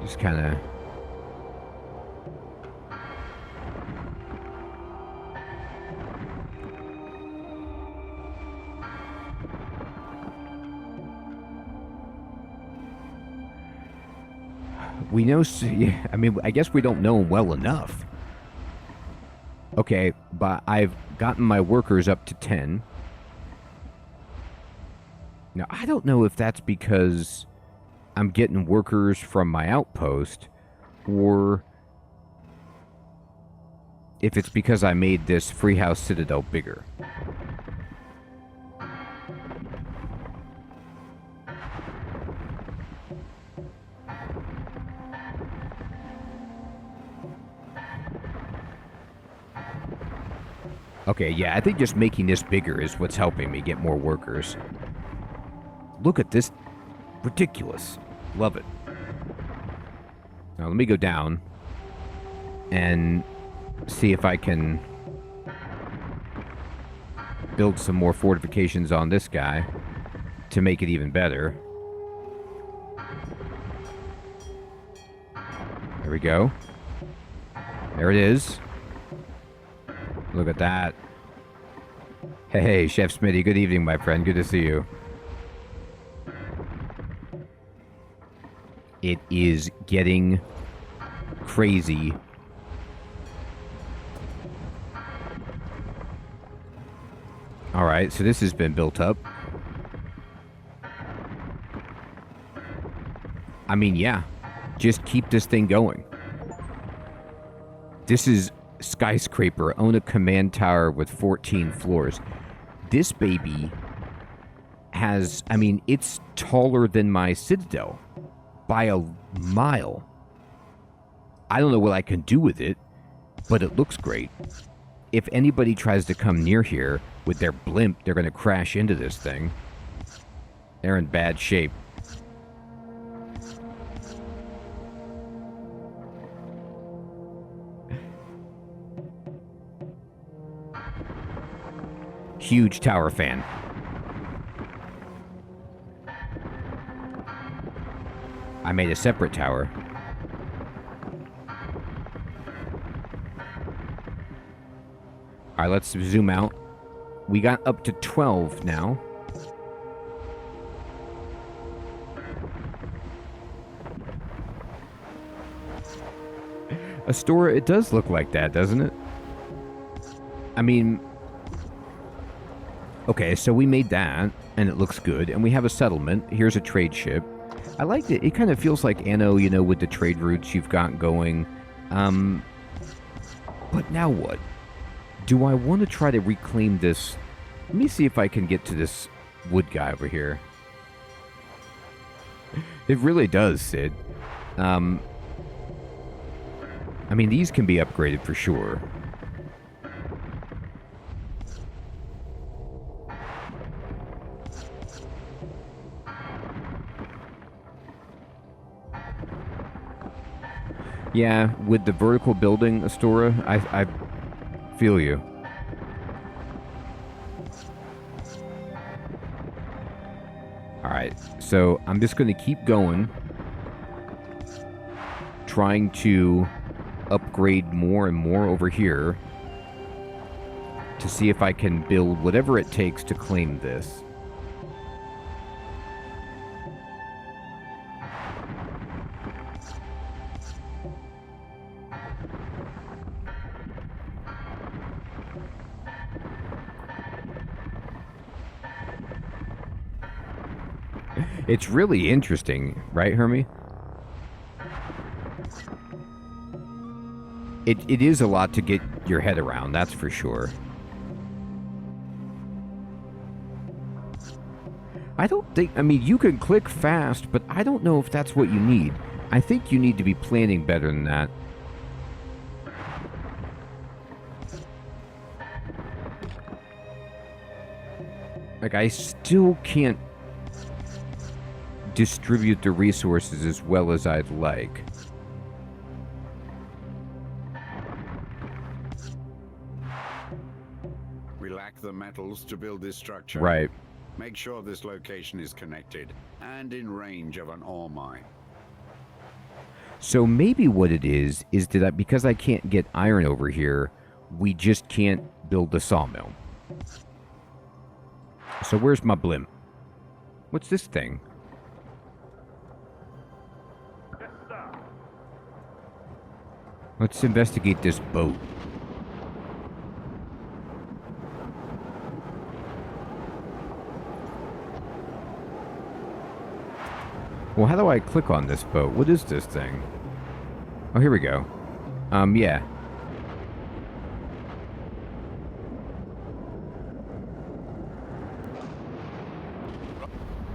Just kind of... We know... Yeah, I mean, I guess we don't know him well enough. Okay, but I've gotten my workers up to 10. Now, I don't know if that's because I'm getting workers from my outpost, or if it's because I made this free house Citadel bigger. Okay, yeah, I think just making this bigger is what's helping me get more workers. Look at this. Ridiculous. Love it. Now, let me go down and see if I can build some more fortifications on this guy to make it even better. There we go. There it is. Look at that. Hey, Chef Smitty, good evening, my friend. Good to see you. It is getting crazy. Alright, so this has been built up. I mean, yeah. Just keep this thing going. This is skyscraper. Own a command tower with 14 floors. This baby has... I mean, it's taller than my Citadel. By a mile. I don't know what I can do with it, but it looks great. If anybody tries to come near here with their blimp, they're going to crash into this thing. They're in bad shape. Huge tower fan. I made a separate tower. Alright, let's zoom out. We got up to 12 now. Astora, it does look like that, doesn't it? I mean... Okay, so we made that, and it looks good, and we have a settlement. Here's a trade ship. I like it. It kind of feels like Anno, you know, with the trade routes you've got going. But now what? Do I want to try to reclaim this? Let me see if I can get to this wood guy over here. It really does, Sid. I mean, these can be upgraded for sure. Yeah, with the vertical building, Astora, I feel you. Alright, so I'm just going to keep going. Trying to upgrade more and more over here. To see if I can build whatever it takes to claim this. It's really interesting, right, Hermie? It is a lot to get your head around, that's for sure. I don't think... I mean, you can click fast, but I don't know if that's what you need. I think you need to be planning better than that. Like, I still can't distribute the resources as well as I'd like. We lack the metals to build this structure. Right. Make sure this location is connected and in range of an ore mine. So maybe what it is that because I can't get iron over here, we just can't build the sawmill. So where's my blimp? What's this thing? Let's investigate this boat. Well, how do I click on this boat? What is this thing? Oh, here we go. Yeah.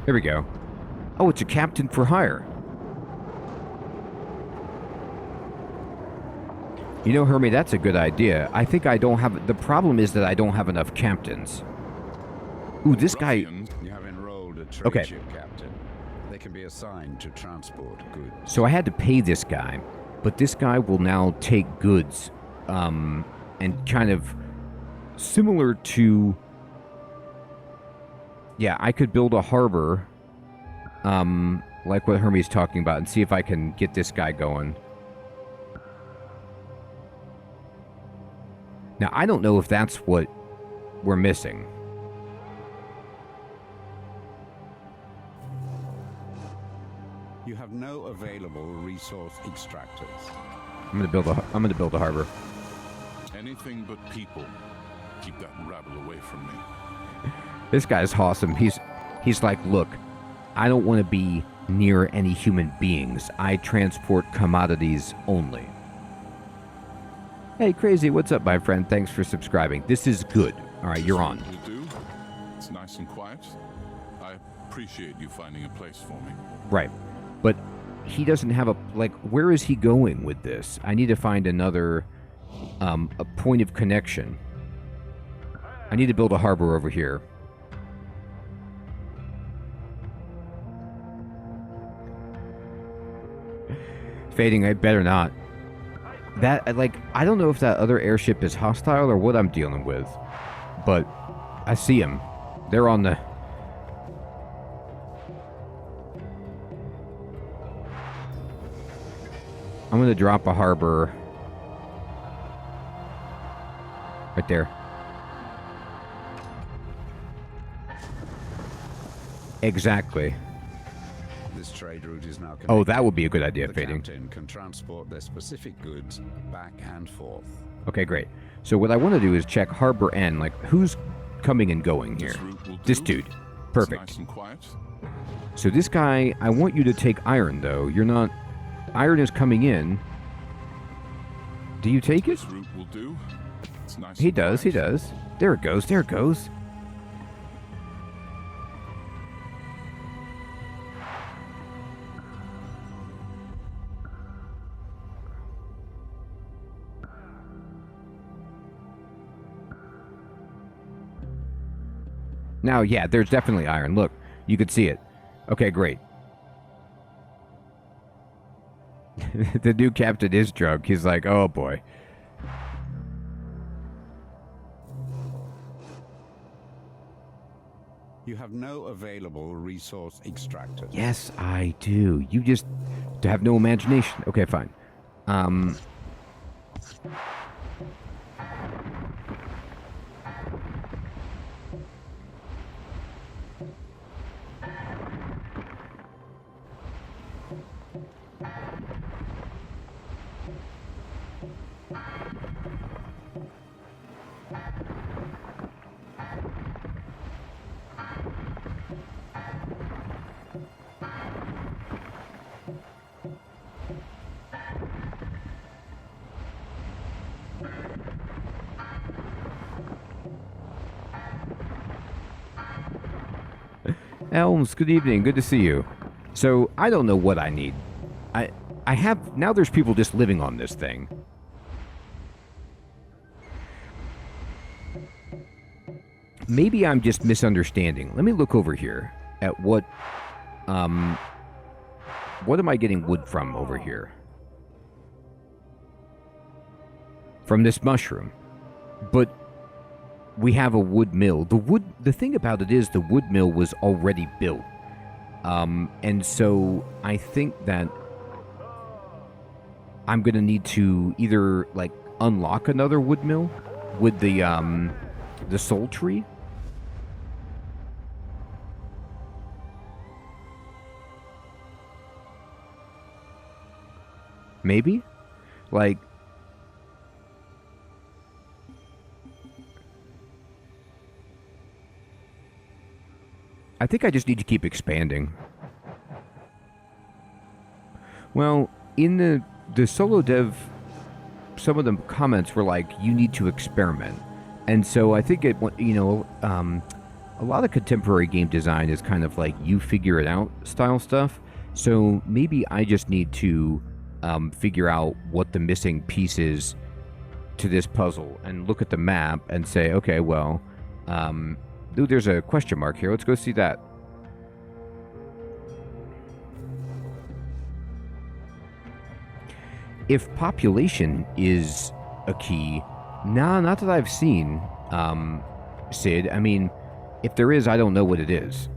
Here we go. Oh, it's a captain for hire. You know, Hermie, that's a good idea. I think I don't have... The problem is that I don't have enough captains. Ooh, this guy... You have enrolled a trade ship captain. They can be assigned to transport goods. So I had to pay this guy, but this guy will now take goods, and kind of similar to... Yeah, I could build a harbor, like what Hermie's talking about, and see if I can get this guy going. Now, I don't know if that's what we're missing. You have no available resource extractors. I'm gonna build a harbor. Anything but people. Keep that rabble away from me. This guy's awesome. He's like, look, I don't want to be near any human beings. I transport commodities only. Hey, Crazy, what's up, my friend? Thanks for subscribing. This is good. All right, you're on. Will do. It's nice and quiet. I appreciate you finding a place for me. Right. But he doesn't have a... Like, where is he going with this? I need to find another... a point of connection. I need to build a harbor over here. Fading, I better not. That, like, I don't know if that other airship is hostile or what I'm dealing with. But I see them. They're on the... I'm going to drop a harbor right there. Exactly. This trade route is now Oh, that connected. would be a good idea, The Fading. captain can transport their specific goods back and forth. Okay, great. So what I want to do is check Harbor N, like who's coming and going here. This dude. Perfect. Nice and quiet. So this guy, I want you to take iron, though. You're not... Iron is coming in. Do you take it? This route will do. It's nice. He and does, he quiet. does. There it goes, there it goes. Now, yeah, there's definitely iron. Look, you could see it. Okay, great. The new captain is drunk. He's like, oh boy. You have no available resource extractors. Yes, I do. You just have no imagination. Okay, fine. Elms, good evening. Good to see you. So, I don't know what I need. I have... Now there's people just living on this thing. Maybe I'm just misunderstanding. Let me look over here at what... What am I getting wood from over here? From this mushroom. But... we have a wood mill. The thing about it is the wood mill was already built. And so I think that I'm going to need to either, like, unlock another wood mill with the soul tree. Maybe? Like... I think I just need to keep expanding. Well, in the solo dev, some of the comments were like, you need to experiment. And so I think, a lot of contemporary game design is kind of like you figure it out style stuff. So maybe I just need to figure out what the missing piece is to this puzzle and look at the map and say, okay, well... Ooh, there's a question mark here. Let's go see that. If population is a key... Nah, not that I've seen, Sid. I mean, if there is, I don't know what it is.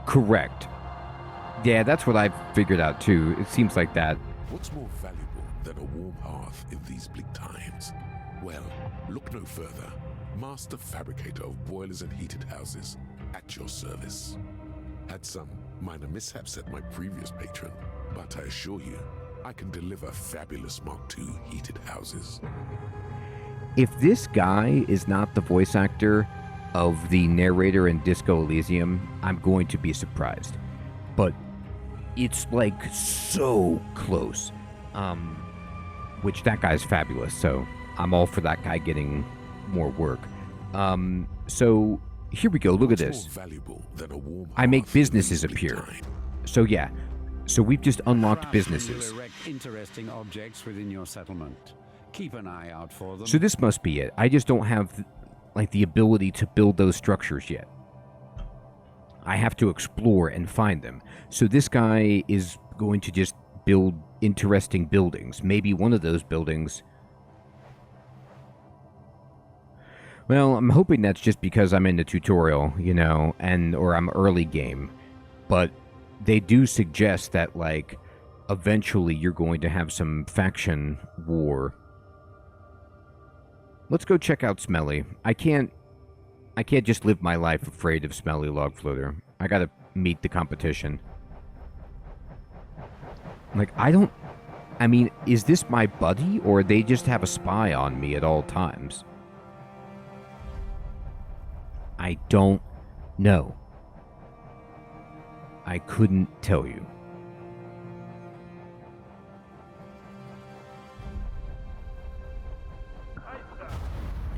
Correct. Yeah, that's what I've figured out, too. It seems like that. What's more valuable than a warm hearth in these bleak times? Well, look no further. Master fabricator of boilers and heated houses, at your service. Had some minor mishaps at my previous patron, but I assure you, I can deliver fabulous Mark II heated houses. If this guy is not the voice actor of the narrator in Disco Elysium, I'm going to be surprised. But it's like so close. Which that guy's fabulous, so I'm all for that guy getting more work. So here we go, look at this. I make businesses appear. So yeah, so we've just unlocked businesses. Will erect interesting objects within your settlement. Keep an eye out for them. So this must be it. I just don't have like the ability to build those structures yet. I have to explore and find them. So this guy is going to just build interesting buildings. Maybe one of those buildings... Well, I'm hoping that's just because I'm in the tutorial, or I'm early game. But they do suggest that, like, eventually you're going to have some faction war. Let's go check out Smelly. I can't I can't just live my life afraid of smelly log floater. I gotta meet the competition. Like, I mean, is this my buddy, or they just have a spy on me at all times? I don't know. I couldn't tell you.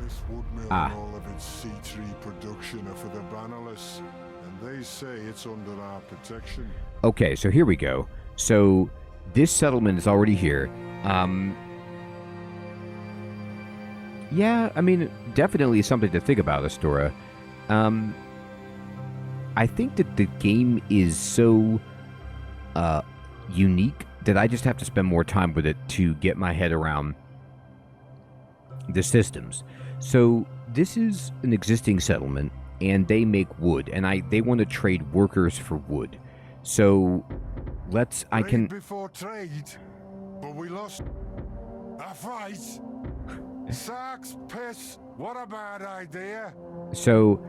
This wood mill and all of its C3 production are for the bannerless, and they say it's under our protection. Okay, so here we go. So this settlement is already here. Yeah, I mean, definitely something to think about, Astora. I think that the game is so unique that I just have to spend more time with it to get my head around the systems. So this is an existing settlement, and they make wood, and they want to trade workers for wood. So I can... Before trade, but we lost a fight. Sark's piss. What a bad idea. So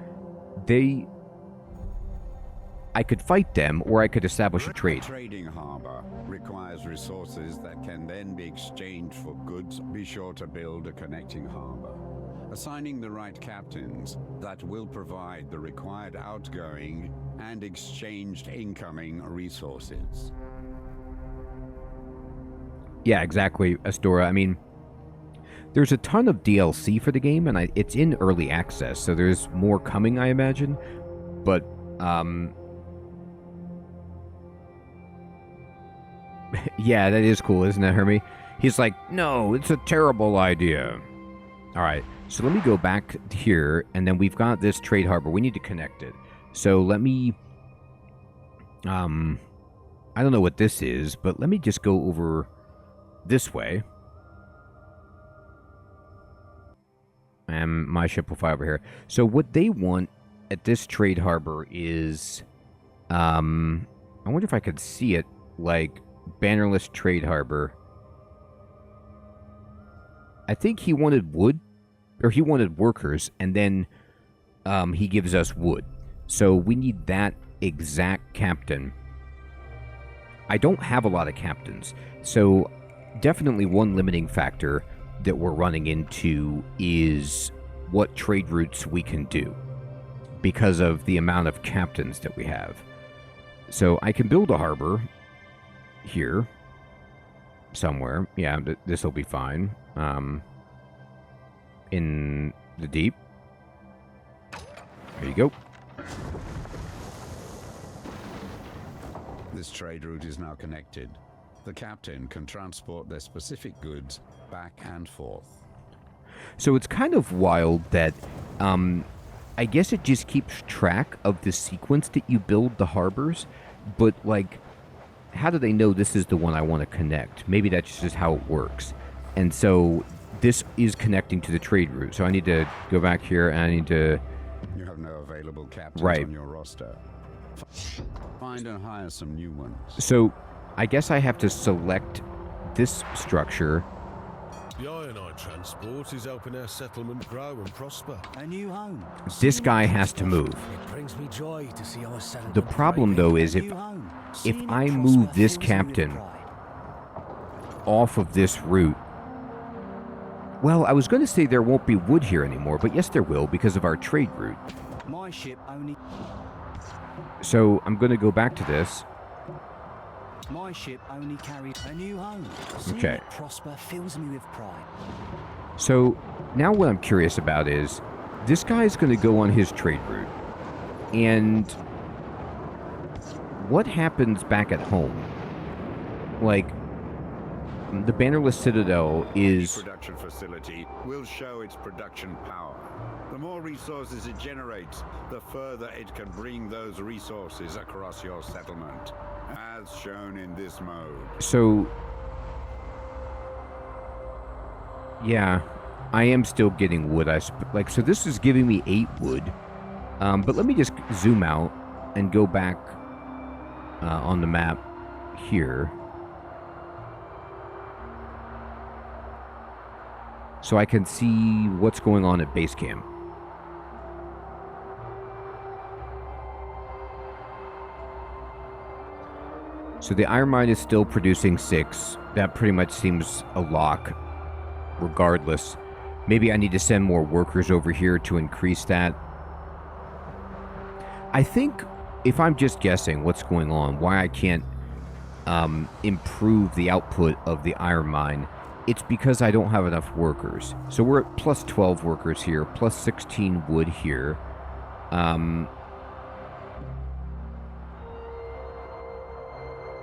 I could fight them, or I could establish a trade. A trading harbor requires resources that can then be exchanged for goods. Be sure to build a connecting harbor, assigning the right captains that will provide the required outgoing and exchanged incoming resources. Yeah, exactly, Astora. I mean, there's a ton of DLC for the game, and it's in early access, so there's more coming, I imagine. But, yeah, that is cool, isn't it, Hermie? He's like, no, it's a terrible idea. All right, so let me go back here, and then we've got this trade harbor. We need to connect it. So let me... I don't know what this is, but let me just go over this way. And my ship will fly over here. So what they want at this trade harbor is... I wonder if I could see it, like, bannerless trade harbor. I think he wanted wood, or he wanted workers, and then he gives us wood. So we need that exact captain. I don't have a lot of captains, so definitely one limiting factor that we're running into is what trade routes we can do because of the amount of captains that we have. So I can build a harbor here somewhere. Yeah, this will be fine. In the deep. There you go. This trade route is now connected. The captain can transport their specific goods back and forth. So it's kind of wild that I guess it just keeps track of the sequence that you build the harbors, but like, how do they know this is the one I want to connect? Maybe that's just how it works. And so this is connecting to the trade route. So I need to go back here and I need to... You have no available captains right on your roster. Find and hire some new ones. So I guess I have to select this structure. The Ironite transport is helping our settlement grow and prosper. A new home. This guy has to move. It brings me joy to see our settlement. The problem, though, is if I move this captain off of this route... Well, I was going to say there won't be wood here anymore, but yes, there will because of our trade route. My ship only... So I'm going to go back to this. My ship only carried a new home. Seeing Okay. it prosper fills me with pride. So now what I'm curious about is this guy's going to go on his trade route. And what happens back at home? Like, the bannerless Citadel is... Production facility will show its production power. The more resources it generates, the further it can bring those resources across your settlement, as shown in this mode. So, yeah, I am still getting wood. So this is giving me 8 wood. But let me just zoom out and go back on the map here. So I can see what's going on at base camp. So the iron mine is still producing 6. That pretty much seems a lock, regardless. Maybe I need to send more workers over here to increase that. I think, if I'm just guessing what's going on, why I can't improve the output of the iron mine, it's because I don't have enough workers. So we're at plus 12 workers here, plus 16 wood here.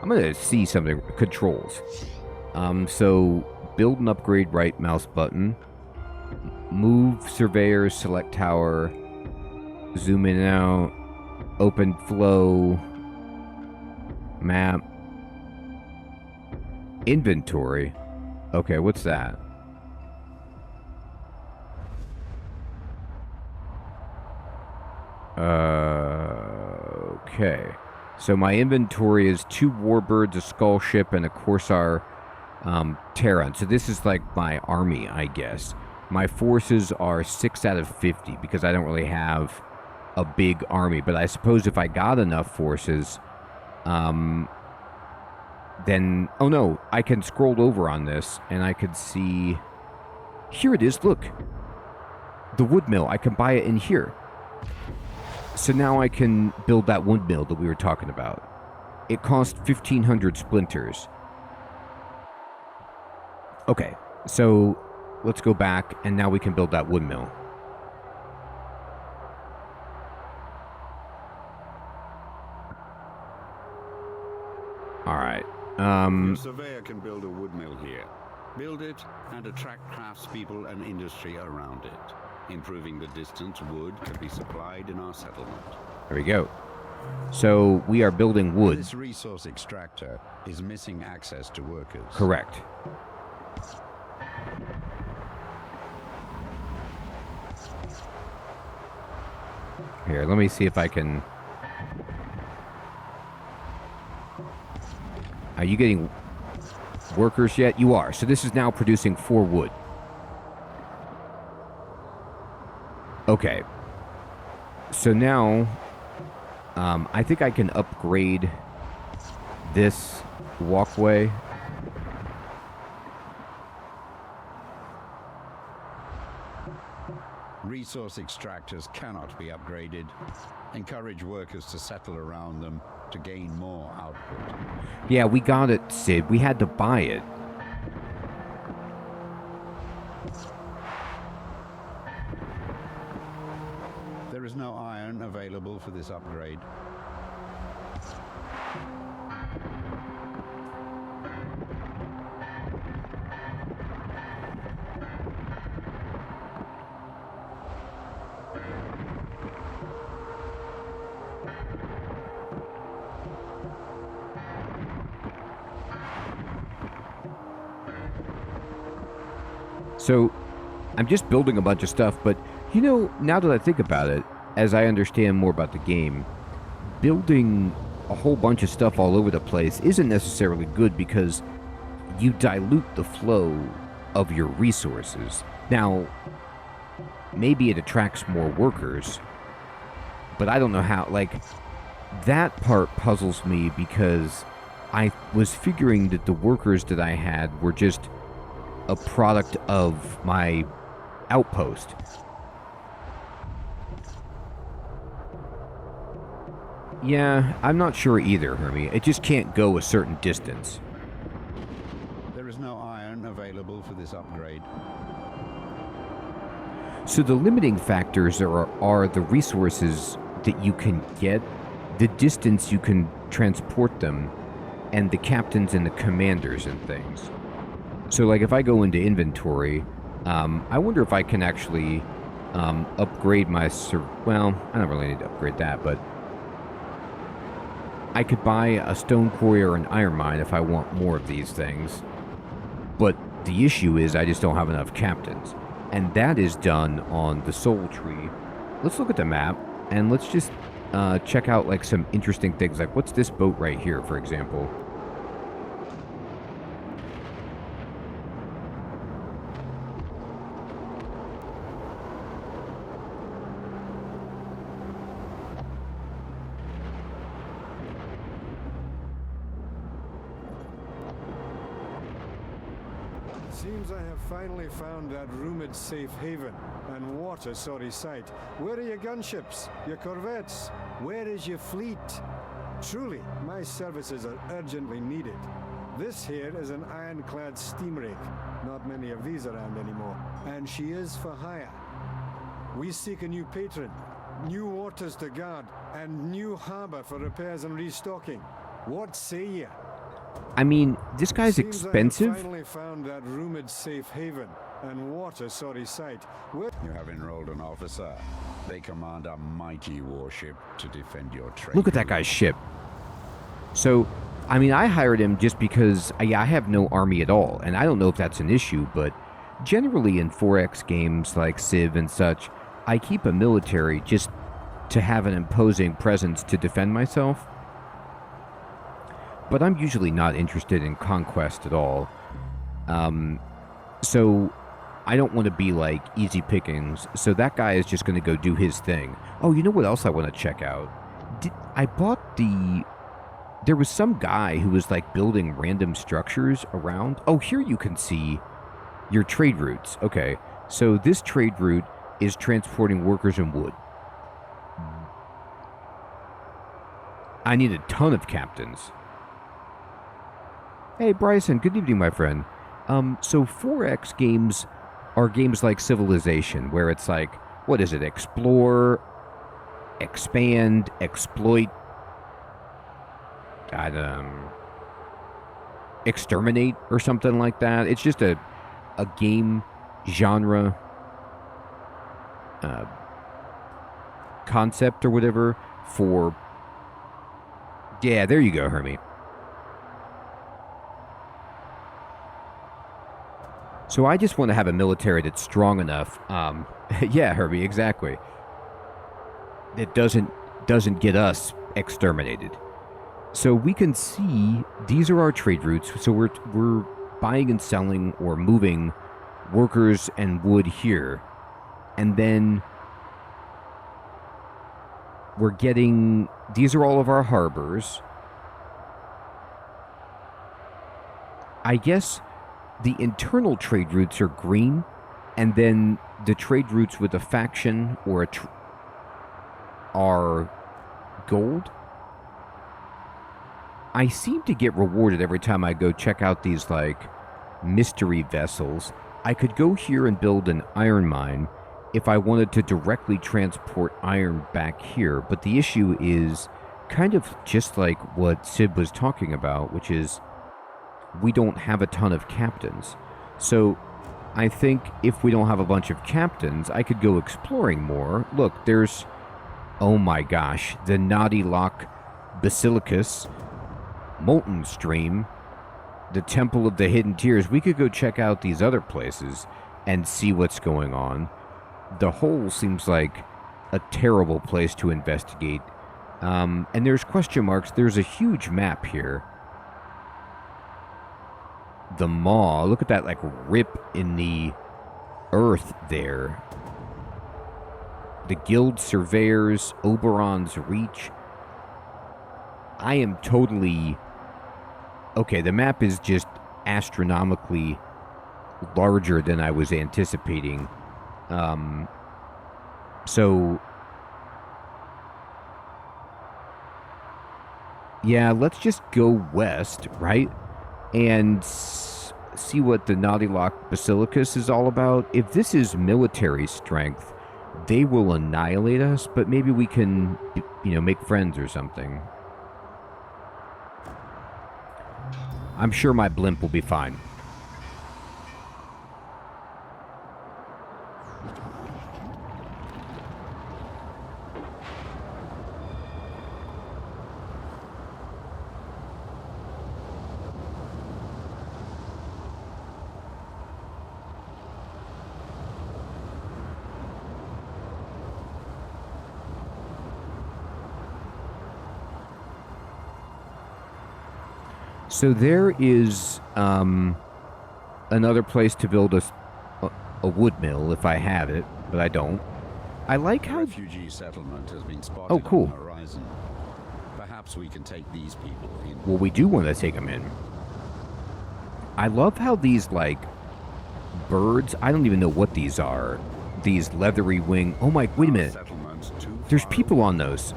I'm going to see something. Controls. So build and upgrade right mouse button. Move surveyors, select tower. Zoom in and out. Open flow. Map. Inventory. Okay, what's that? Okay. So my inventory is 2 warbirds, a skull ship, and a Corsair Terran. So this is like my army, I guess. My forces are 6 out of 50 because I don't really have a big army. But I suppose if I got enough forces, then... Oh no, I can scroll over on this and I could see... Here it is, look. The wood mill, I can buy it in here. So now I can build that wood mill that we were talking about. It cost 1,500 splinters. Okay, so let's go back, and now we can build that wood mill. Alright. Your surveyor can build a wood mill here. Build it and attract craftspeople and industry around it. Improving the distance wood can be supplied in our settlement. There we go. So we are building wood. This resource extractor is missing access to workers. Correct. Here, let me see if I can... Are you getting workers yet? You are. So this is now producing 4 wood. Okay. So now, I think I can upgrade this walkway. Resource extractors cannot be upgraded. Encourage workers to settle around them to gain more output. Yeah, we got it, Sid. We had to buy it. There is no iron available for this upgrade. So, I'm just building a bunch of stuff, but, you know, now that I think about it, as I understand more about the game, building a whole bunch of stuff all over the place isn't necessarily good because you dilute the flow of your resources. Now, maybe it attracts more workers, but I don't know how, like, that part puzzles me because I was figuring that the workers that I had were just a product of my outpost. Yeah, I'm not sure either, Hermie. It just can't go a certain distance. There is no iron available for this upgrade. So the limiting factors are the resources that you can get, the distance you can transport them, and the captains and the commanders and things. So, like, if I go into inventory, I wonder if I can actually upgrade my... Well, I don't really need to upgrade that, but I could buy a stone quarry or an iron mine if I want more of these things. But the issue is I just don't have enough captains. And that is done on the soul tree. Let's look at the map, and let's just check out, like, some interesting things. Like, what's this boat right here, for example? Seems I have finally found that rumored safe haven, and what a sorry sight. Where are your gunships, your corvettes? Where is your fleet? Truly, my services are urgently needed. This here is an ironclad steam rake. Not many of these around anymore, and she is for hire. We seek a new patron, new waters to guard, and new harbor for repairs and restocking. What say ye? I mean, this guy's Seems expensive. I have finally found that rumored safe haven, and what a sorry sight. You have enrolled an officer. They command a mighty warship to defend your trade. Look at that guy's ship. So, I mean, I hired him just because I have no army at all, and I don't know if that's an issue, but generally in 4X games like Civ and such, I keep a military just to have an imposing presence to defend myself. But I'm usually not interested in conquest at all. So I don't want to be like easy pickings. So that guy is just going to go do his thing. Oh, you know what else I want to check out? I bought there was some guy who was like building random structures around. Oh, here you can see your trade routes. Okay, so this trade route is transporting workers and wood. I need a ton of captains. Hey, Bryson, good evening, my friend. So 4X games are games like Civilization, where it's like, what is it? Explore, expand, exploit, exterminate, or something like that. It's just a game genre concept or whatever for... Yeah, there you go, Hermie. So I just want to have a military that's strong enough. Yeah, Herbie, exactly. That doesn't get us exterminated. So we can see these are our trade routes. So we're buying and selling or moving workers and wood here, and then we're getting. These are all of our harbors. I guess. The internal trade routes are green, and then the trade routes with a faction or are gold. I seem to get rewarded every time I go check out these, like, mystery vessels. I could go here and build an iron mine if I wanted to directly transport iron back here, but the issue is kind of just like what Sid was talking about, which is we don't have a ton of captains. So I think if we don't have a bunch of captains, I could go exploring more. Look, there's, oh my gosh, the Naughty Lock Basilicus, Molten Stream, the Temple of the Hidden Tears. We could go check out these other places and see what's going on. The hole seems like a terrible place to investigate. And there's question marks. There's a huge map here. The Maw. Look at that, like, rip in the earth there. The Guild Surveyors, Oberon's Reach. I am totally... Okay, the map is just astronomically larger than I was anticipating. So... Yeah, let's just go west, right? And see what the Naughty Lock Basilicus is all about. If this is military strength, they will annihilate us, but maybe we can, make friends or something. I'm sure my blimp will be fine. So there is another place to build a wood mill if I have it, but I don't. I like how... refugee settlement has been spotted Oh, cool. on the horizon. Perhaps we can take these people in. Well, we do want to take them in. I love how these, like, birds. I don't even know what these are. These leathery wing. Oh my, wait a minute. There's people on those.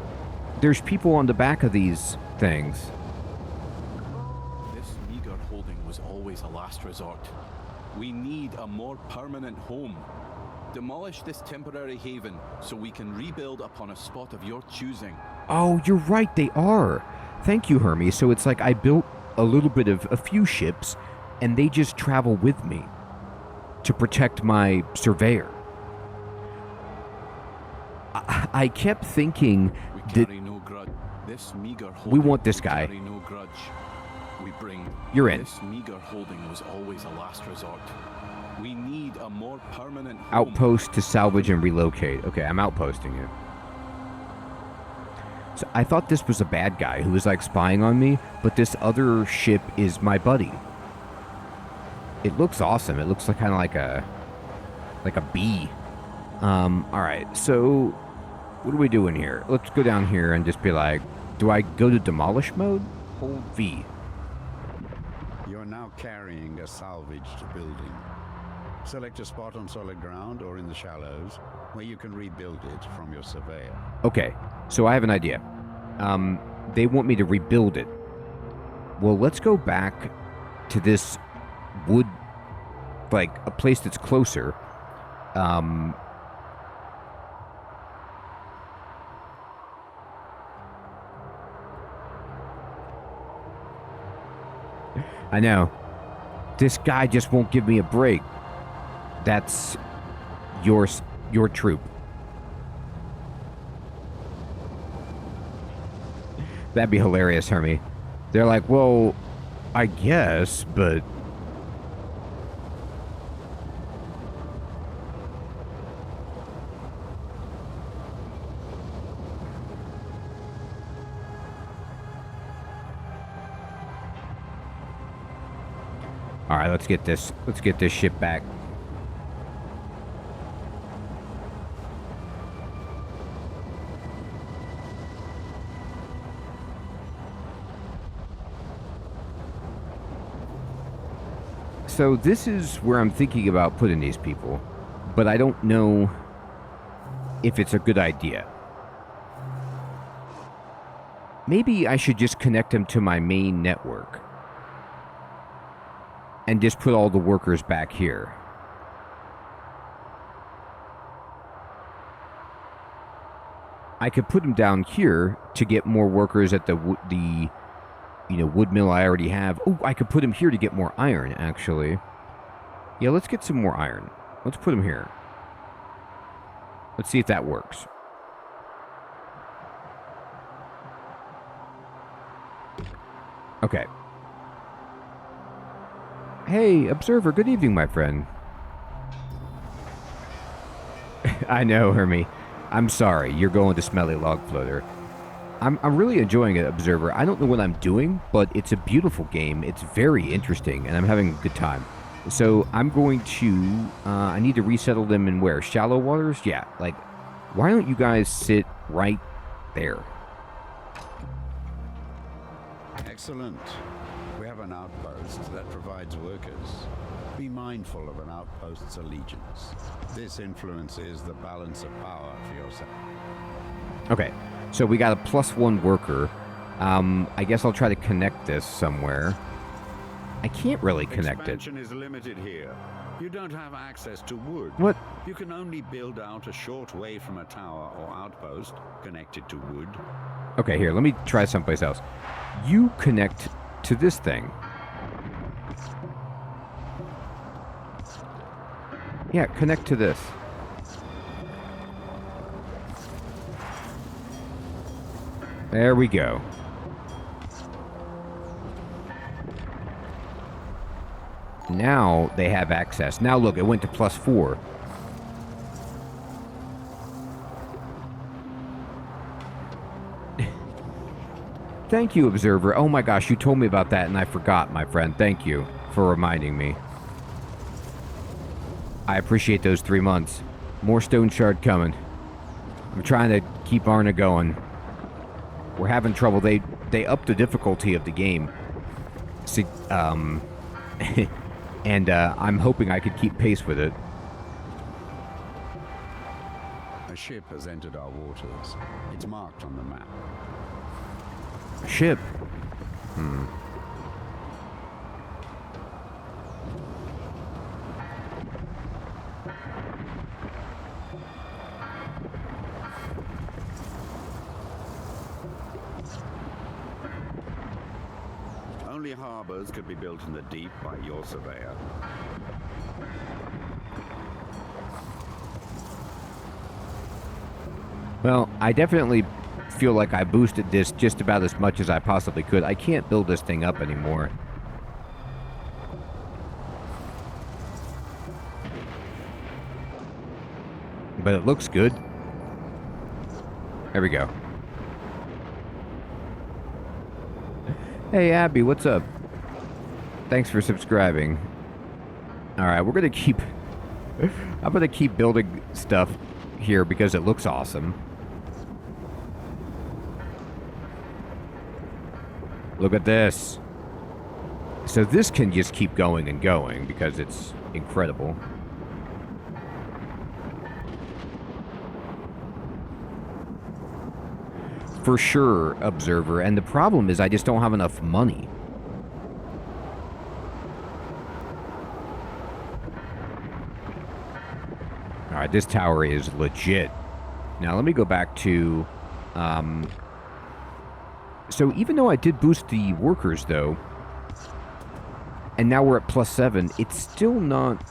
There's people on the back of these things. This meager holding was always a last resort. We need a more permanent home. Demolish this temporary haven so we can rebuild upon a spot of your choosing. Oh, you're right, they are. Thank you, Hermes. So it's like I built a little bit of a few ships, and they just travel with me to protect my surveyor. I kept thinking that No grudge. This meager we want this guy. carry no grudge. We bring. You're in. This meager holding was always a last resort. We need a more permanent home. Outpost to salvage and relocate. Okay, I'm outposting it. So I thought this was a bad guy who was like spying on me, but this other ship is my buddy. It looks awesome. It looks like kind of like a bee. All right. So what are we doing here? Let's go down here and just be like, do I go to demolish mode? Hold V. You're now carrying a salvaged building. Select a spot on solid ground or in the shallows where you can rebuild it from your surveyor. Okay, so I have an idea. They want me to rebuild it. Well, let's go back to this wood, like a place that's closer. I know. This guy just won't give me a break. That's your troop. That'd be hilarious, Hermie. They're like, well, I guess, but... Alright, let's get this ship back. So this is where I'm thinking about putting these people, but I don't know if it's a good idea. Maybe I should just connect them to my main network and just put all the workers back here. I could put them down here to get more workers at the wood mill I already have. Oh, I could put them here to get more iron, actually. Yeah, let's get some more iron. Let's put them here. Let's see if that works. Okay. Hey, Observer, good evening, my friend. I know, Hermie. I'm sorry, you're going to Smelly Log Floater. I'm really enjoying it, Observer. I don't know what I'm doing, but it's a beautiful game. It's very interesting, and I'm having a good time. So I'm going to... I need to resettle them in where? Shallow waters? Yeah, like, why don't you guys sit right there? Excellent. We have an outpost that provides workers. Be mindful of an outpost's allegiance. This influences the balance of power for yourself. Okay, so we got a +1 worker. I guess I'll try to connect this somewhere. I can't really connect it. Expansion is limited here. You don't have access to wood. What? You can only build out a short way from a tower or outpost connected to wood. Okay, here, let me try someplace else. You connect to this thing. Yeah, connect to this. There we go. Now they have access. Now look, it went to +4. Thank you, Observer. Oh my gosh, you told me about that and I forgot, my friend. Thank you for reminding me. I appreciate those 3 months. More Stone Shard coming. I'm trying to keep Arna going. We're having trouble. They upped the difficulty of the game. See, And I'm hoping I could keep pace with it. A ship has entered our waters. It's marked on the map. A ship? Only harbors could be built in the deep by your surveyor. Well, I definitely feel like I boosted this just about as much as I possibly could. I can't build this thing up anymore. But it looks good. There we go. Hey, Abby, what's up? Thanks for subscribing. Alright, we're gonna keep... I'm gonna keep building stuff here because it looks awesome. Look at this. So this can just keep going and going because it's incredible. For sure, Observer. And the problem is I just don't have enough money. Alright, this tower is legit. Now, let me go back to... So, even though I did boost the workers, though, and now we're at +7, it's still not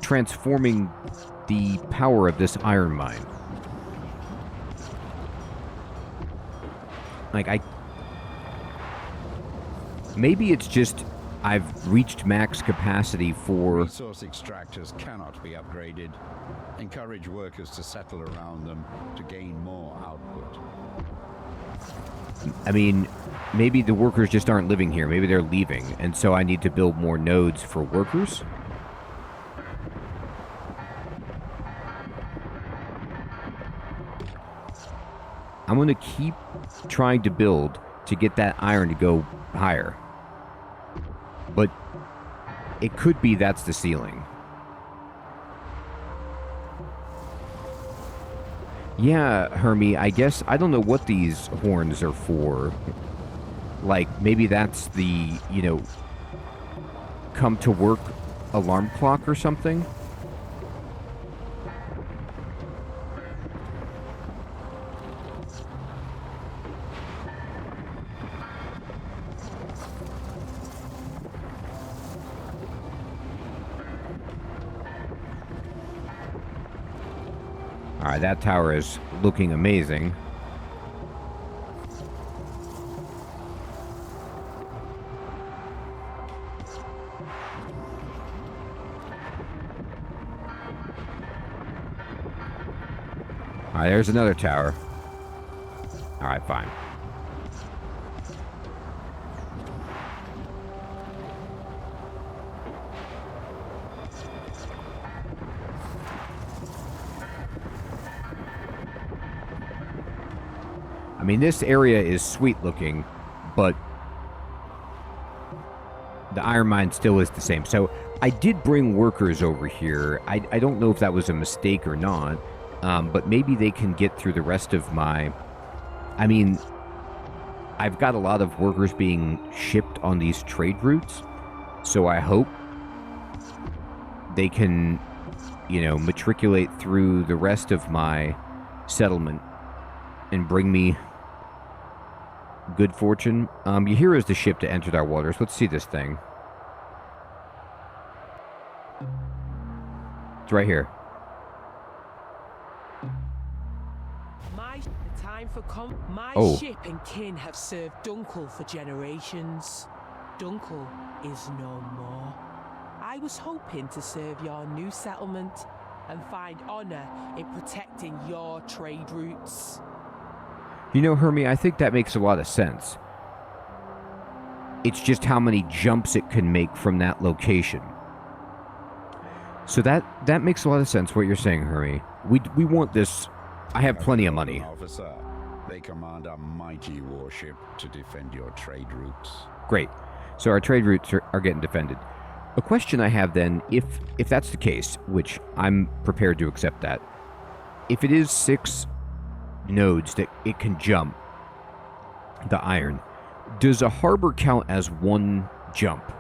transforming the power of this iron mine. Like, maybe it's just I've reached max capacity for... Resource extractors cannot be upgraded. Encourage workers to settle around them to gain more output. I mean, maybe the workers just aren't living here. Maybe they're leaving, and so I need to build more nodes for workers? I'm going to keep trying to build to get that iron to go higher. But it could be that's the ceiling. Yeah, Hermie, I guess, I don't know what these horns are for. Like, maybe that's the, you know, come to work alarm clock or something? Alright, that tower is looking amazing. Alright, there's another tower. Alright, fine. I mean, this area is sweet looking, but the iron mine still is the same. So I did bring workers over here. I don't know if that was a mistake or not, but maybe they can get through the rest of my... I mean, I've got a lot of workers being shipped on these trade routes, so I hope they can, you know, matriculate through the rest of my settlement and bring me good fortune. Here is the ship that entered our waters. Let's see this thing. It's right here. My ship and kin have served Dunkel for generations. Dunkel is no more. I was hoping to serve your new settlement and find honor in protecting your trade routes. You know, Hermie, I think that makes a lot of sense. It's just how many jumps it can make from that location. So that makes a lot of sense, what you're saying, Hermie. We want this... I have plenty of money. Officer, they command a mighty warship to defend your trade routes. Great. So our trade routes are getting defended. A question I have then, if that's the case, which I'm prepared to accept that, if it is 6 nodes that it can jump, the iron, does a harbor count as one jump?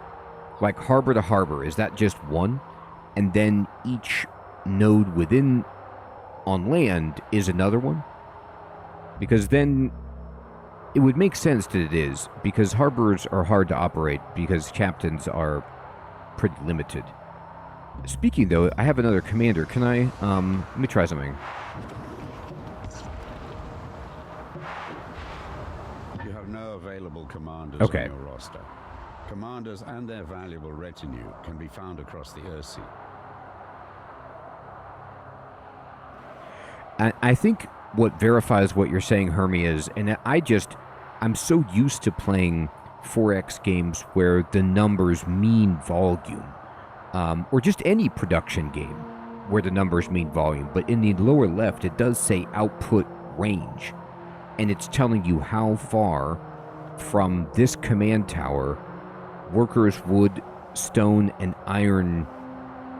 Like harbor to harbor, is that just one? And then each node within on land is another one? Because then it would make sense that it is, because harbors are hard to operate because captains are pretty limited. Speaking though, I have another commander. Can I, let me try something. You have no available commanders Okay. on your roster. Commanders and their valuable retinue can be found across the Earthsea. I think what verifies what you're saying, Hermie, is, and I'm so used to playing 4X games where the numbers mean volume, or just any production game where the numbers mean volume, but in the lower left it does say output range, and it's telling you how far from this command tower workers, wood, stone, and iron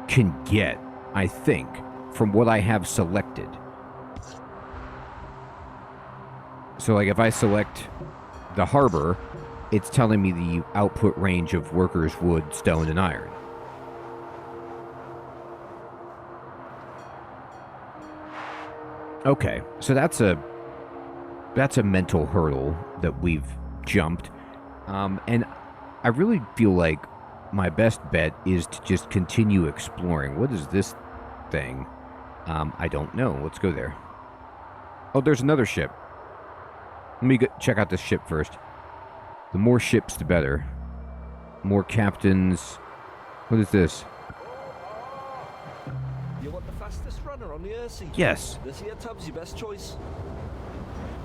can get, I think, from what I have selected. So, like, if I select the harbor, it's telling me the output range of workers, wood, stone, and iron. Okay, so that's a mental hurdle that we've jumped. And I really feel like my best bet is to just continue exploring. What is this thing? I don't know. Let's go there. Oh, there's another ship. Let me check out this ship first. The more ships, the better. More captains. What is this? You want the fastest runner on the Earthsea? Yes. This here tub's your best choice.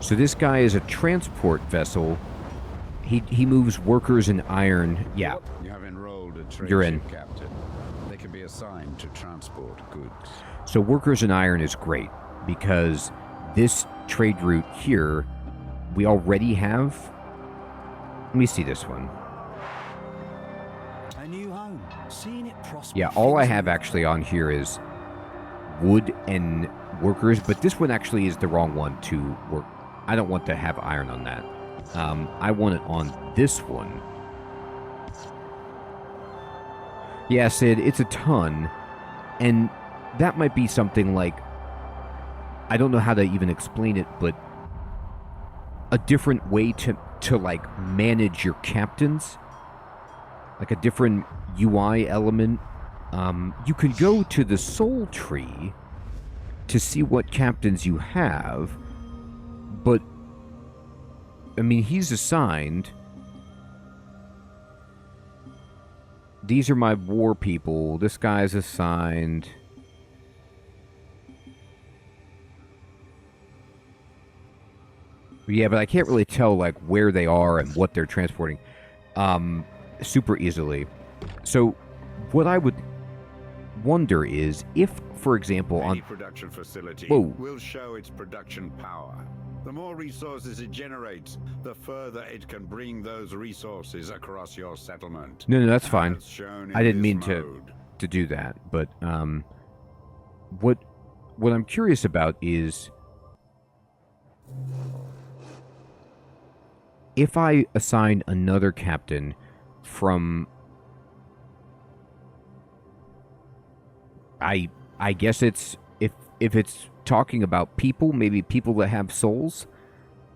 So this guy is a transport vessel. He moves workers and iron. Yeah. You have enrolled a trade You're in. ship captain. They can be assigned to transport goods. So workers and iron is great because this trade route here we already have. Let me see this one. A new home. Seeing it prosper. Yeah, all I have actually on here is wood and workers, but this one actually is the wrong one to work. I don't want to have iron on that. I want it on this one. Yeah, Sid, it's a ton. And that might be something like, I don't know how to even explain it, but a different way to like manage your captains, like a different UI element. You could go to the soul tree to see what captains you have, but I mean, he's assigned. These are my war people. This guy's assigned. Yeah, but I can't really tell, like, where they are and what they're transporting super easily. So, what I would wonder is if, for example, Any on... production facility Whoa. will show its production power. The more resources it generates, the further it can bring those resources across your settlement. No, that's fine. As shown in I didn't this mean mode. to do that, but what I'm curious about is if I assign another captain from, I guess it's if it's talking about people, maybe people that have souls.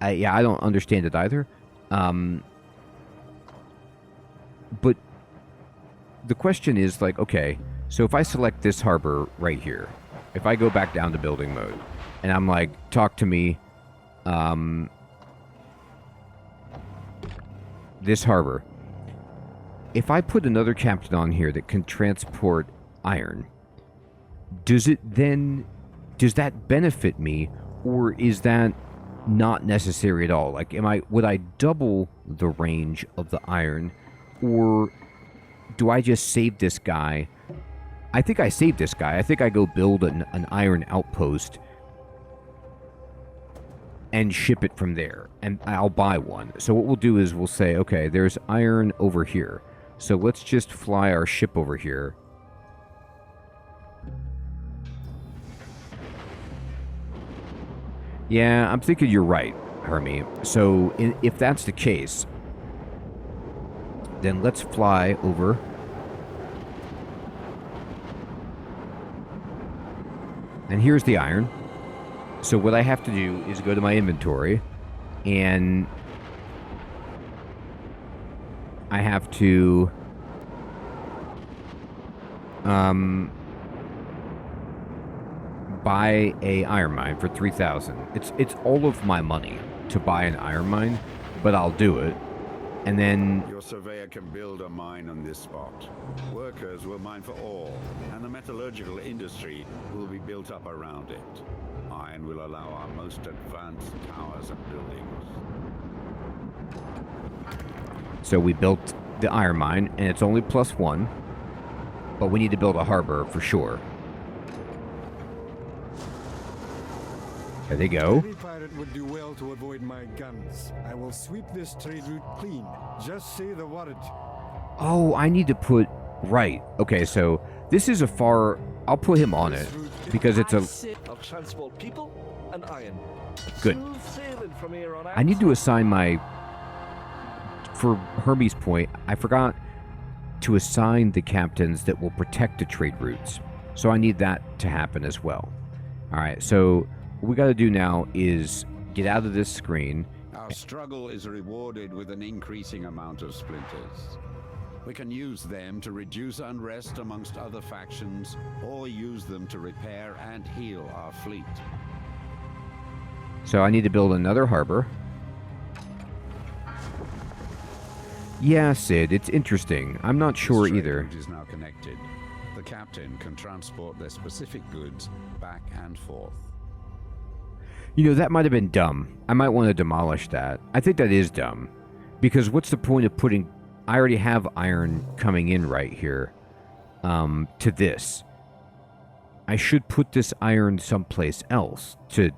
I don't understand it either. But the question is, like, okay, so if I select this harbor right here, if I go back down to building mode, and I'm like, talk to me, this harbor. If I put another captain on here that can transport iron, does that benefit me, or is that not necessary at all? Like, would I double the range of the iron, or do I just save this guy? I think I save this guy. I think I go build an iron outpost and ship it from there, and I'll buy one. So what we'll do is we'll say, okay, there's iron over here. So let's just fly our ship over here. Yeah, I'm thinking you're right, Hermie. So if that's the case, then let's fly over. And here's the iron. So what I have to do is go to my inventory, and I have to buy a iron mine for 3,000. It's all of my money to buy an iron mine, but I'll do it. And then Your surveyor can build a mine on this spot. Workers will mine for ore, and the metallurgical industry will be built up around it. Iron will allow our most advanced towers and buildings. so we built the iron mine, and it's only +1, but we need to build a harbor for sure. There they go. Any pirate would do well to avoid my guns. I will sweep this trade route clean. Just say the word. Oh, I need to put... Right. Okay, so this is a far... I'll put him on it, because it's a... I'll transport people and iron. Good. Smooth sailing from here on out. I need to assign my... For Hermes' point, I forgot to assign the captains that will protect the trade routes. So I need that to happen as well. Alright, so what we got to do now is get out of this screen. Our struggle is rewarded with an increasing amount of splinters. We can use them to reduce unrest amongst other factions, or use them to repair and heal our fleet. So I need to build another harbor. Yeah, Sid, it's interesting. I'm not sure This trade either. route is now connected. The captain can transport their specific goods back and forth. You know, that might have been dumb. I might want to demolish that. I think that is dumb. Because what's the point of putting... I already have iron coming in right here. To this. I should put this iron someplace else. To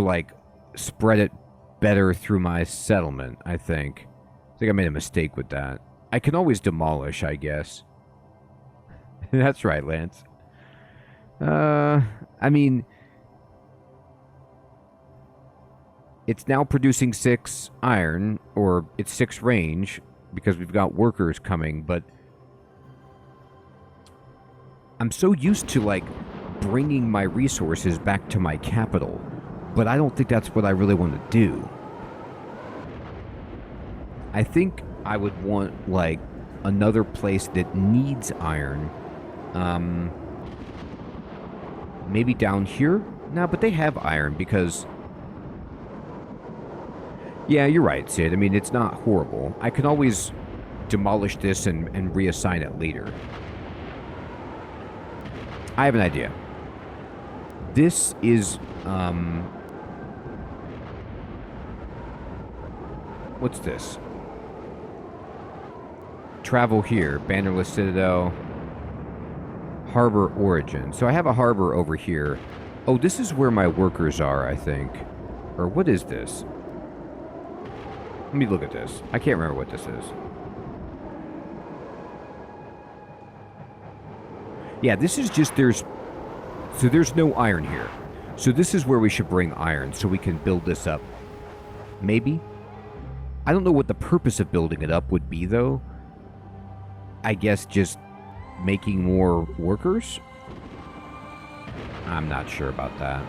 like, spread it better through my settlement, I think. I think I made a mistake with that. I can always demolish, I guess. That's right, Lance. I mean... It's now producing 6 iron, or it's 6 range, because we've got workers coming, but... I'm so used to, like, bringing my resources back to my capital, but I don't think that's what I really want to do. I think I would want, like, another place that needs iron. Maybe down here? No, but they have iron, because... Yeah, you're right, Sid. I mean, it's not horrible. I can always demolish this and reassign it later. I have an idea. This is, what's this? Travel here. Bannerless Citadel. Harbor Origin. So I have a harbor over here. Oh, this is where my workers are, I think. Or what is this? Let me look at this. I can't remember what this is. Yeah, this is just, there's no iron here. So this is where we should bring iron so we can build this up. Maybe? I don't know what the purpose of building it up would be, though. I guess just making more workers? I'm not sure about that.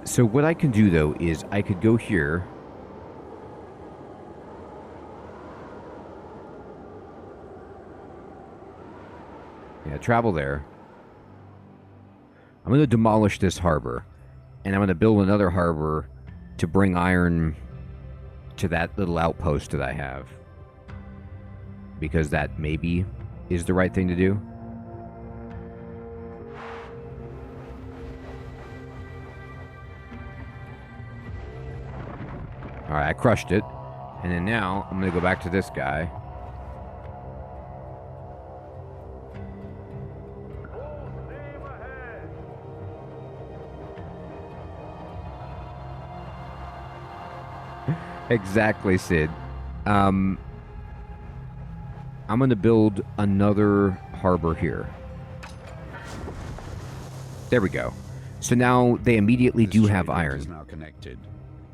So what I can do, though, is I could go here. Yeah, travel there. I'm going to demolish this harbor. And I'm going to build another harbor to bring iron to that little outpost that I have. Because that maybe is the right thing to do. Alright, I crushed it. And then now, I'm going to go back to this guy. Exactly, Sid. I'm going to build another harbor here. There we go. So now they immediately do have iron. Is now connected.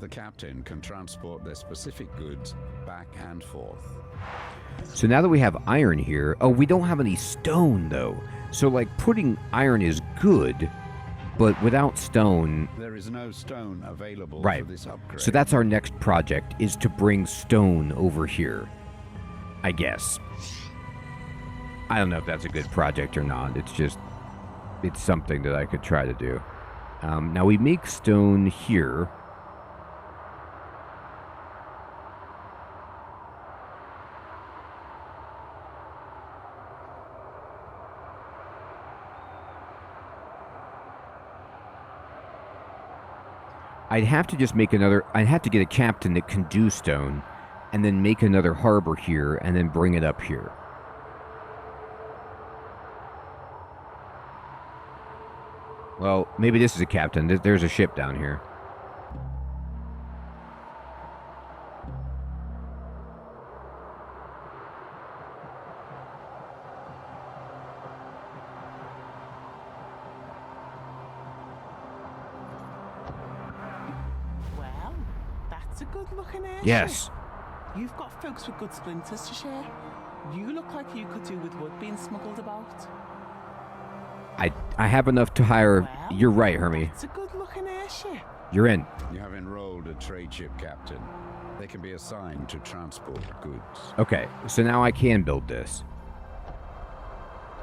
The captain can transport their specific goods back and forth. So now that we have iron here, oh, we don't have any stone though. So like putting iron is good, but without stone, there is no stone available right. for this upgrade. So that's our next project, is to bring stone over here, I guess. I don't know if that's a good project or not. It's just, it's something that I could try to do. Now we make stone here. I'd have to just make another, I'd have to get a captain that can do stone, and then make another harbor here, and then bring it up here. Well, maybe this is a captain. There's a ship down here. Well, that's a good-looking airship. Yes. You've got folks with good splinters to share. You look like you could do with wood being smuggled about. I have enough to hire. Well, you're right, Hermie. It's a good-looking airship. You're in. You have enrolled a trade ship captain. They can be assigned to transport goods. Okay, so now I can build this.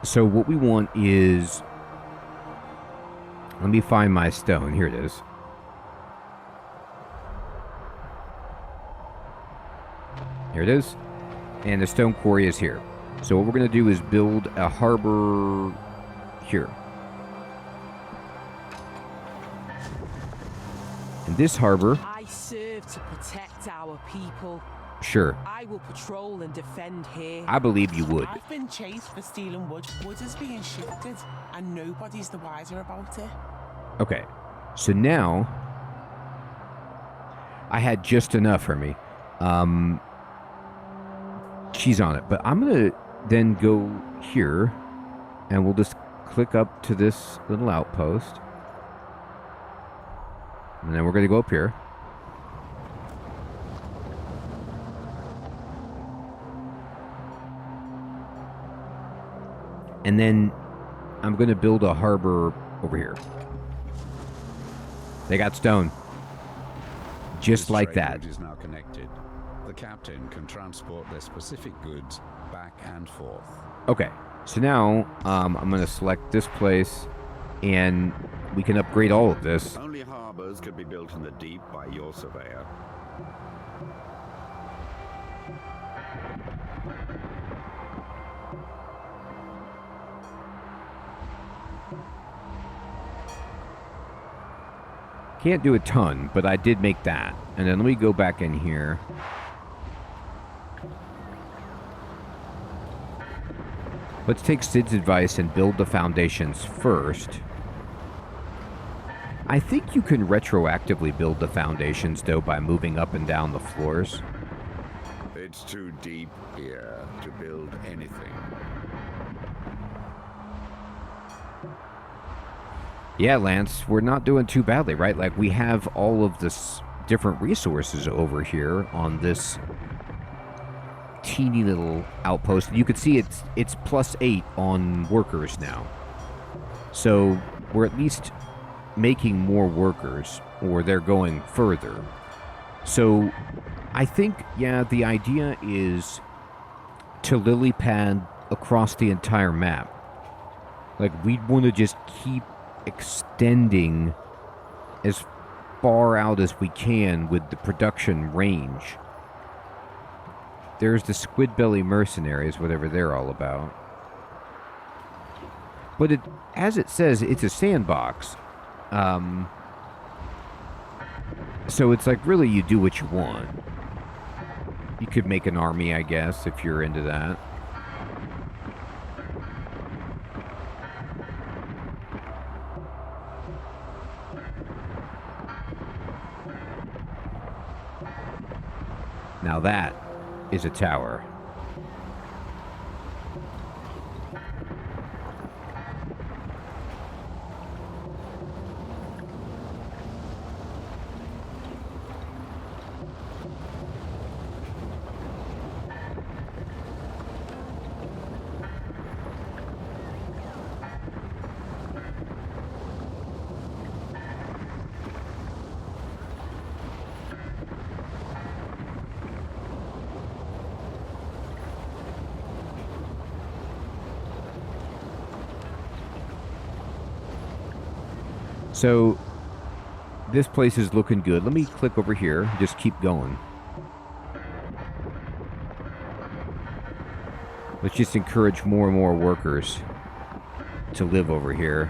So what we want is... Let me find my stone. Here it is. Here it is. And the stone quarry is here. So what we're going to do is build a harbor here. And this harbor... I serve to protect our people. Sure. I will patrol and defend here. I believe you would. I've been chased for stealing wood. Wood is being shifted, and nobody's the wiser about it. Okay. So now... I had just enough for me. She's on it. But I'm going to then go here, and we'll just click up to this little outpost. And then we're going to go up here. And then I'm going to build a harbor over here. They got stone. Just like that. Is now connected. The captain can transport their specific goods back and forth. Okay. So now I'm going to select this place, and we can upgrade all of this. Only harbors could be built in the deep by your surveyor. Can't do a ton, but I did make that. And then let me go back in here. Let's take Sid's advice and build the foundations first. I think you can retroactively build the foundations, though, by moving up and down the floors. It's too deep here to build anything. Yeah, Lance, we're not doing too badly, right? Like, we have all of this different resources over here on this teeny little outpost. You can see it's +8 on workers now. So we're at least making more workers, or they're going further. So I think, yeah, the idea is to lily pad across the entire map. Like, we'd want to just keep extending as far out as we can with the production range. There's the Squidbelly Mercenaries, whatever they're all about. But it, as it says, it's a sandbox. So it's like, really, you do what you want. You could make an army, I guess, if you're into that. Now that is a tower. So, this place is looking good. Let me click over here. Just keep going. Let's just encourage more and more workers to live over here.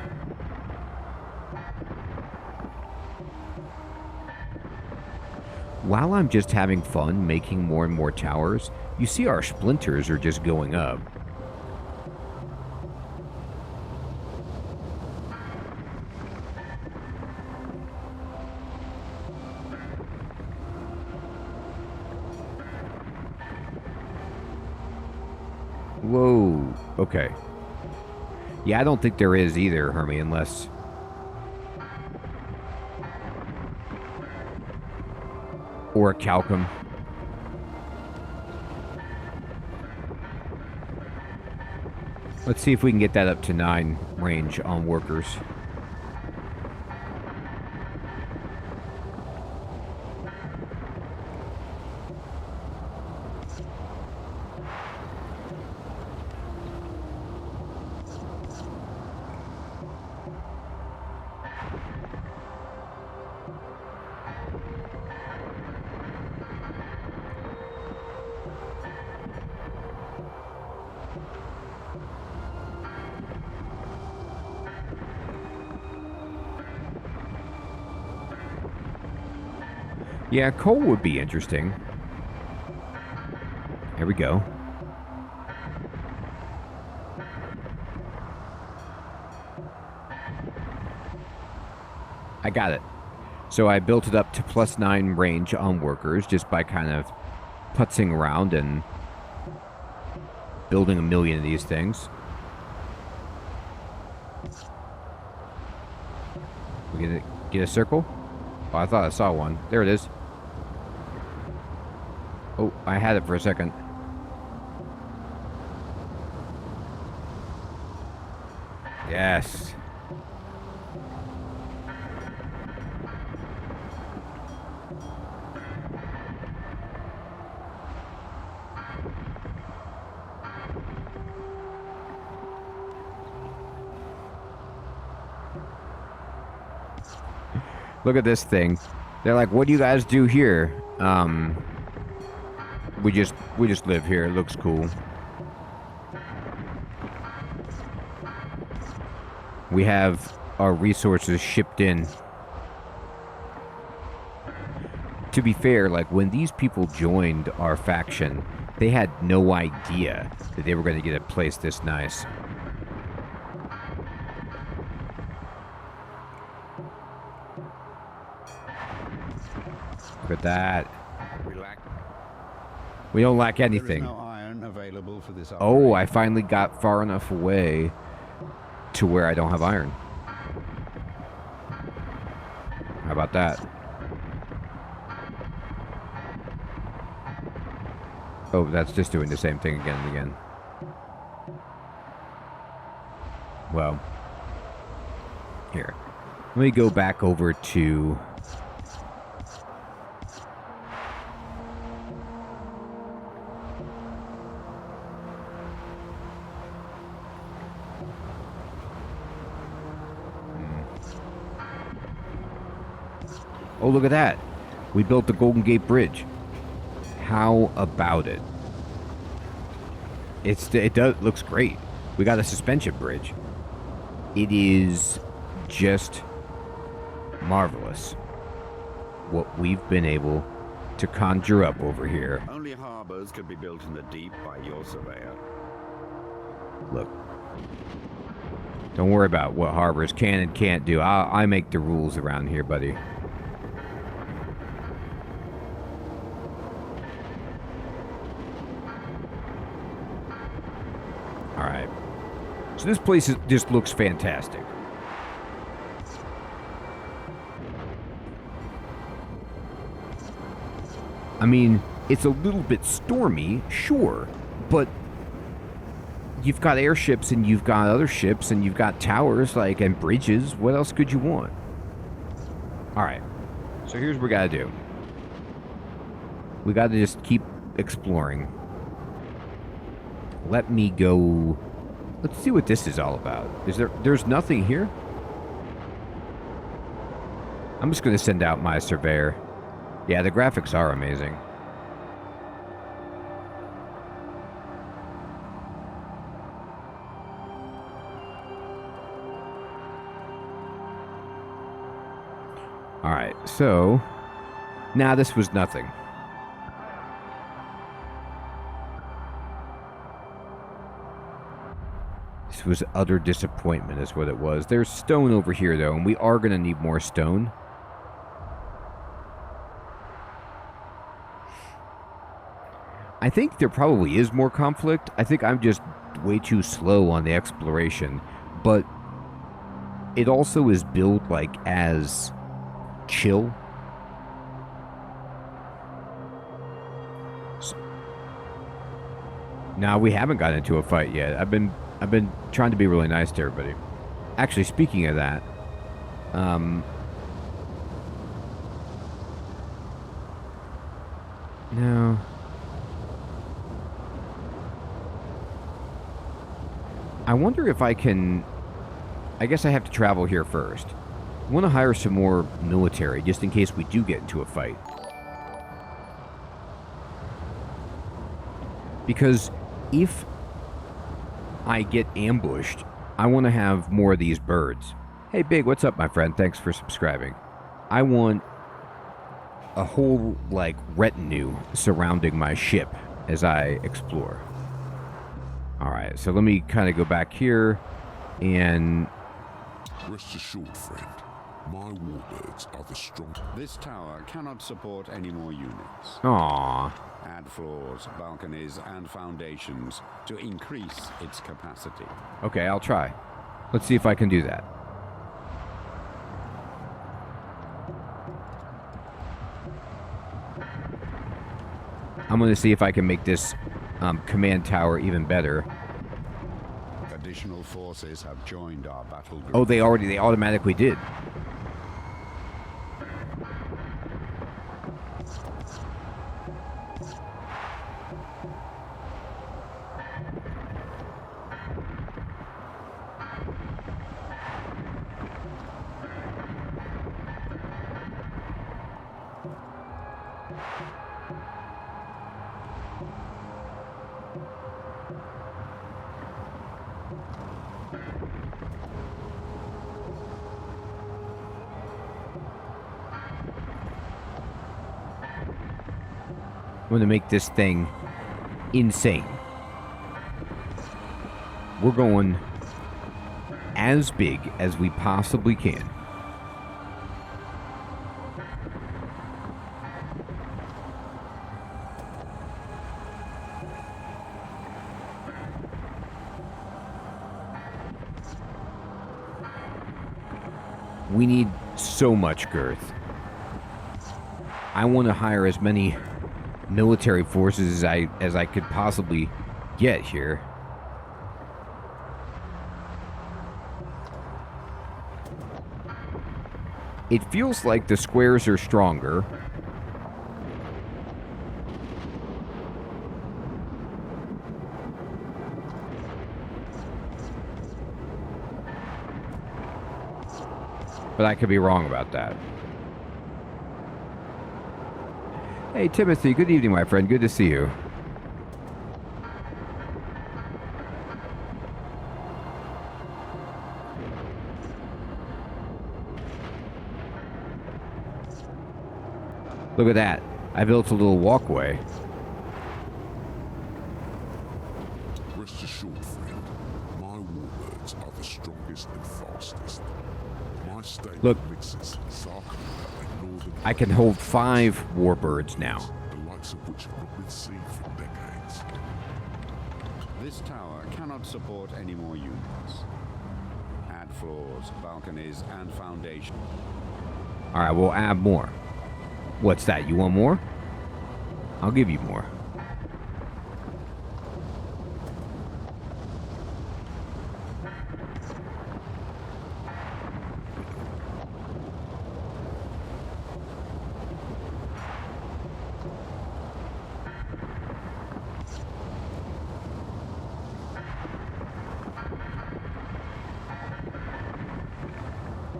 While I'm just having fun making more and more towers, you see our splinters are just going up. Whoa, okay. Yeah, I don't think there is either, Hermie, unless... Or a Calcum. Let's see if we can get that up to 9 range on workers. Yeah, coal would be interesting. There we go. I got it. So I built it up to +9 range on workers just by kind of putzing around and building a million of these things. We gonna get a circle? Oh, I thought I saw one. There it is. Oh, I had it for a second. Yes. Look at this thing. They're like, what do you guys do here? We just live here. It looks cool. We have our resources shipped in. To be fair, like when these people joined our faction, they had no idea that they were going to get a place this nice. Look at that. We don't lack anything. There is no iron available for this Oh, I finally got far enough away to where I don't have iron. How about that? Oh, that's just doing the same thing again and again. Well, here. Let me go back over to... Oh, look at that. We built the Golden Gate Bridge. How about it? It looks great. We got a suspension bridge. It is just marvelous what we've been able to conjure up over here. Only harbors could be built in the deep by your surveyor. Look. Don't worry about what harbors can and can't do. I make the rules around here, buddy. Alright. So this place just looks fantastic. I mean, it's a little bit stormy, sure, but you've got airships and you've got other ships and you've got towers, like, and bridges. What else could you want? Alright. So here's what we gotta do. We gotta just keep exploring. Let me go... Let's see what this is all about. There's nothing here? I'm just gonna send out my surveyor. Yeah, the graphics are amazing. Alright, so... Nah, this was nothing. This was utter disappointment is what it was. There's stone over here, though, and we are going to need more stone. I think there probably is more conflict. I think I'm just way too slow on the exploration. But it also is built, like, as chill. Now, we haven't gotten into a fight yet. I've been trying to be really nice to everybody. Actually, speaking of that, no. I wonder if I can... I guess I have to travel here first. I want to hire some more military, just in case we do get into a fight. Because if I get ambushed, I want to have more of these birds. Hey, Big, what's up, my friend? Thanks for subscribing. I want a whole, like, retinue surrounding my ship as I explore. Alright, so let me kind of go back here and... Rest assured, friend. My warbirds are the strong... This tower cannot support any more units. Aww. Add floors, balconies, and foundations to increase its capacity. Okay, I'll try. Let's see if I can do that. I'm going to see if I can make this command tower even better. Additional forces have joined our battle group. Oh, they automatically did. I'm going to make this thing insane. We're going as big as we possibly can. We need so much girth. I want to hire as many military forces as I could possibly get here. It feels like the squares are stronger. But I could be wrong about that. Hey, Timothy, good evening, my friend. Good to see you. Look at that. I built a little walkway. Rest assured, friend. My warbirds are the strongest and fastest. My stable Look. mixes Falconeer and northern... I can hold 5 warbirds now. The likes of which have not been seen for decades. This tower cannot support any more units. Add floors, balconies, and foundation. All right, we'll add more. What's that? You want more? I'll give you more.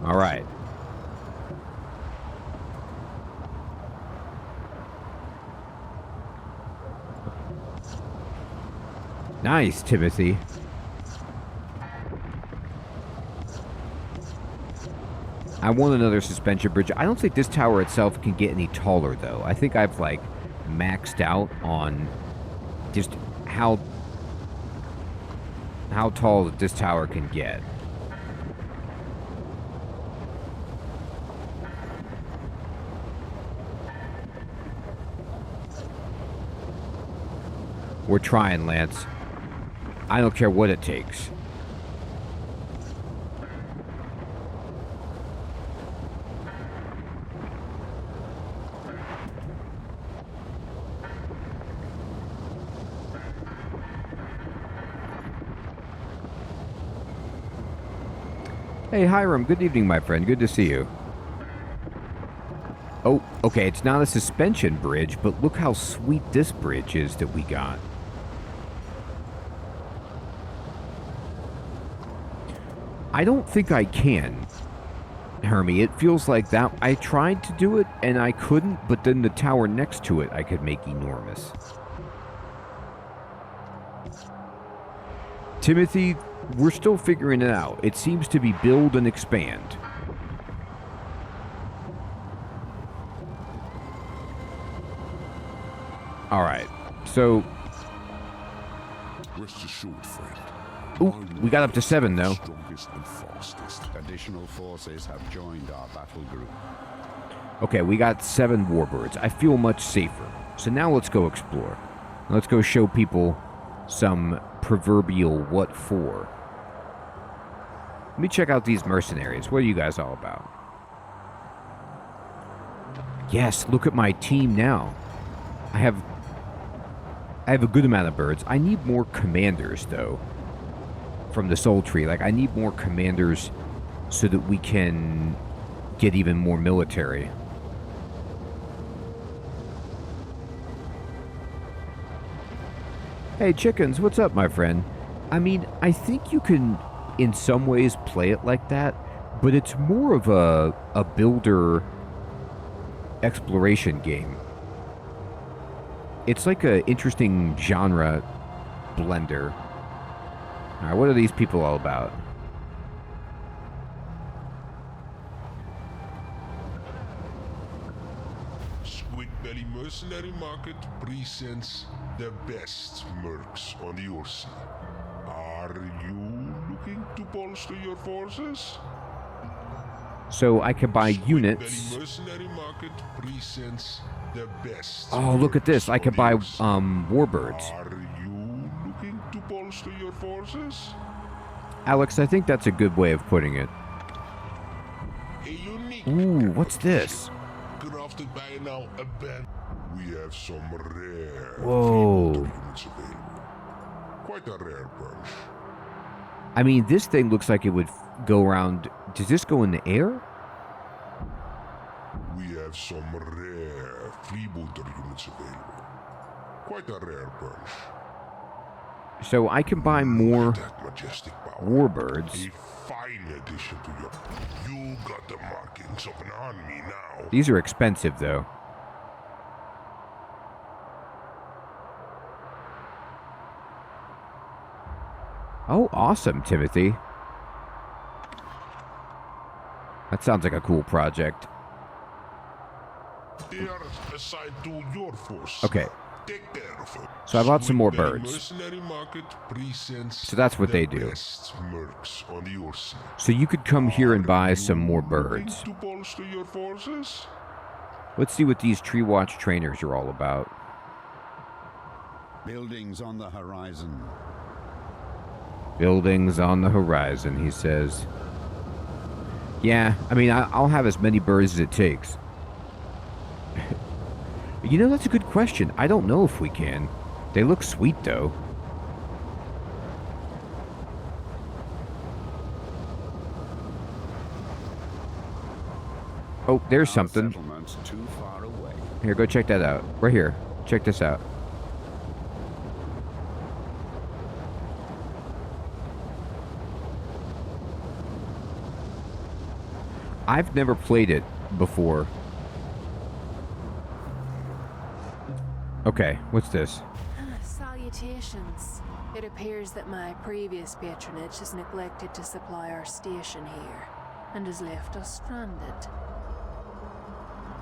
All right. Nice, Timothy. I want another suspension bridge. I don't think this tower itself can get any taller, though. I think I've, like, maxed out on just how tall this tower can get. We're trying, Lance. I don't care what it takes. Hey, Hiram. Good evening, my friend. Good to see you. Oh, okay. It's not a suspension bridge, but look how sweet this bridge is that we got. I don't think I can, Hermie. It feels like that. I tried to do it, and I couldn't, but then the tower next to it I could make enormous. Timothy, we're still figuring it out. It seems to be build and expand. All right, so... Rest assured, friend. Ooh, we got up to 7, though. Additional forces have joined our battle group. Okay, we got 7 warbirds. I feel much safer. So now let's go explore. Let's go show people some proverbial what for. Let me check out these mercenaries. What are you guys all about? Yes, look at my team now. I have a good amount of birds. I need more commanders, though. From the soul tree. Like, I need more commanders so that we can get even more military. Hey, chickens, what's up, my friend? I mean, I think you can, in some ways, play it like that, but it's more of a builder exploration game. It's like an interesting genre blender. Alright, what are these people all about? Squidbelly Mercenary Market presents the best mercs on the Ursea. Are you looking to bolster your forces? So I can buy units. Mercenary Market presents the best. Oh, look at this. I can buy warbirds. Are you looking to bolster your forces? Alex, I think that's a good way of putting it. Ooh, what's this? Crafted by now a band. We have some rare Whoa. units available. Quite a rare bunch. I mean, this thing looks like it would go around. Does this go in the air? We have some rare freebooter units available. Quite a rare bunch. So I can buy more warbirds. A fine addition to your... You got the markings of an army now. These are expensive, though. Oh, awesome, Timothy. That sounds like a cool project. They are assigned to your force. Okay. Take care of it. So I bought some more birds. So that's what they do. So you could come here and buy some more birds. To bolster your forces? Let's see what these Tree Watch trainers are all about. Buildings on the horizon. Buildings on the horizon, he says. Yeah, I mean, I'll have as many birds as it takes. You know, that's a good question. I don't know if we can. They look sweet, though. Oh, there's something. Too far away. Here, go check that out. Right here. Check this out. I've never played it before. Okay, what's this? Salutations. It appears that my previous patronage has neglected to supply our station here, and has left us stranded.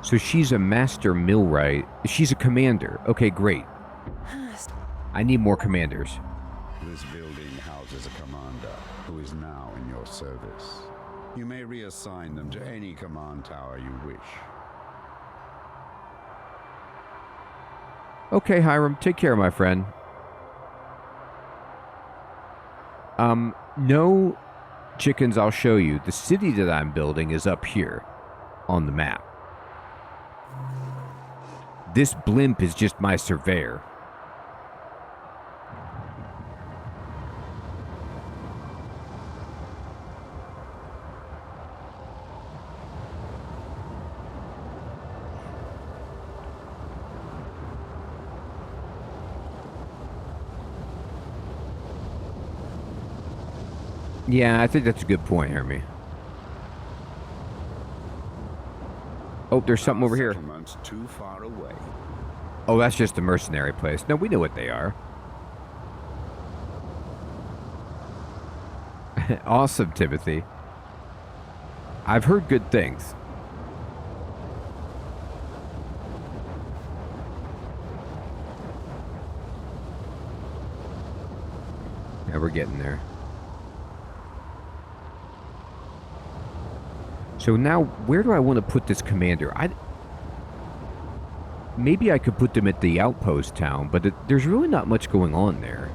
So she's a master millwright. She's a commander. Okay, great. I need more commanders. This building houses a commander who is now in your service. You may reassign them to any command tower you wish. Okay, Hiram, take care, my friend. No chickens, I'll show you. The city that I'm building is up here on the map. This blimp is just my surveyor. Yeah, I think that's a good point, Hermie. Oh, there's something over here. Too far away. Oh, that's just a mercenary place. No, we know what they are. Awesome, Timothy. I've heard good things. Yeah, we're getting there. So now, where do I want to put this commander? Maybe I could put them at the outpost town, but there's really not much going on there.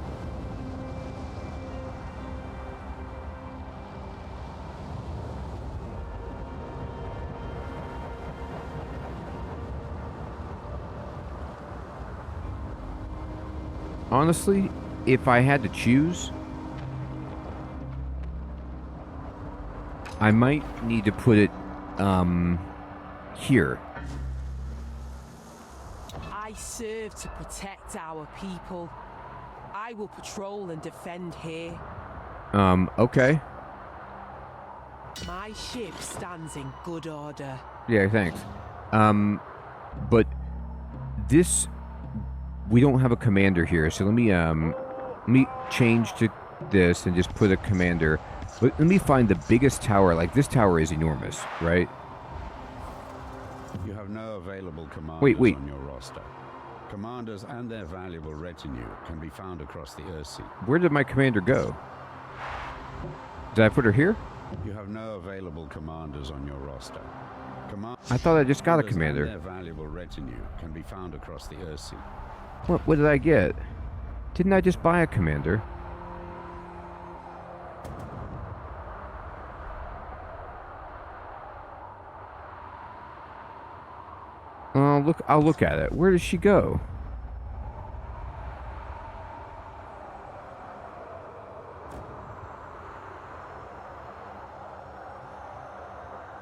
Honestly, if I had to choose, I might need to put it, here. I serve to protect our people. I will patrol and defend here. Okay. My ship stands in good order. Yeah, thanks. But this, we don't have a commander here, so let me change to this and just put a commander. Let me find the biggest tower. Like, this tower is enormous, right? You have no available commanders wait. on your roster. Commanders and their valuable retinue can be found across the Earthsea. Where did my commander go? Did I put her here? You have no available commanders on your roster. I thought I just got a commander. And their valuable retinue can be found across the Earthsea. What did I get? Didn't I just buy a commander? I'll look at it. Where does she go?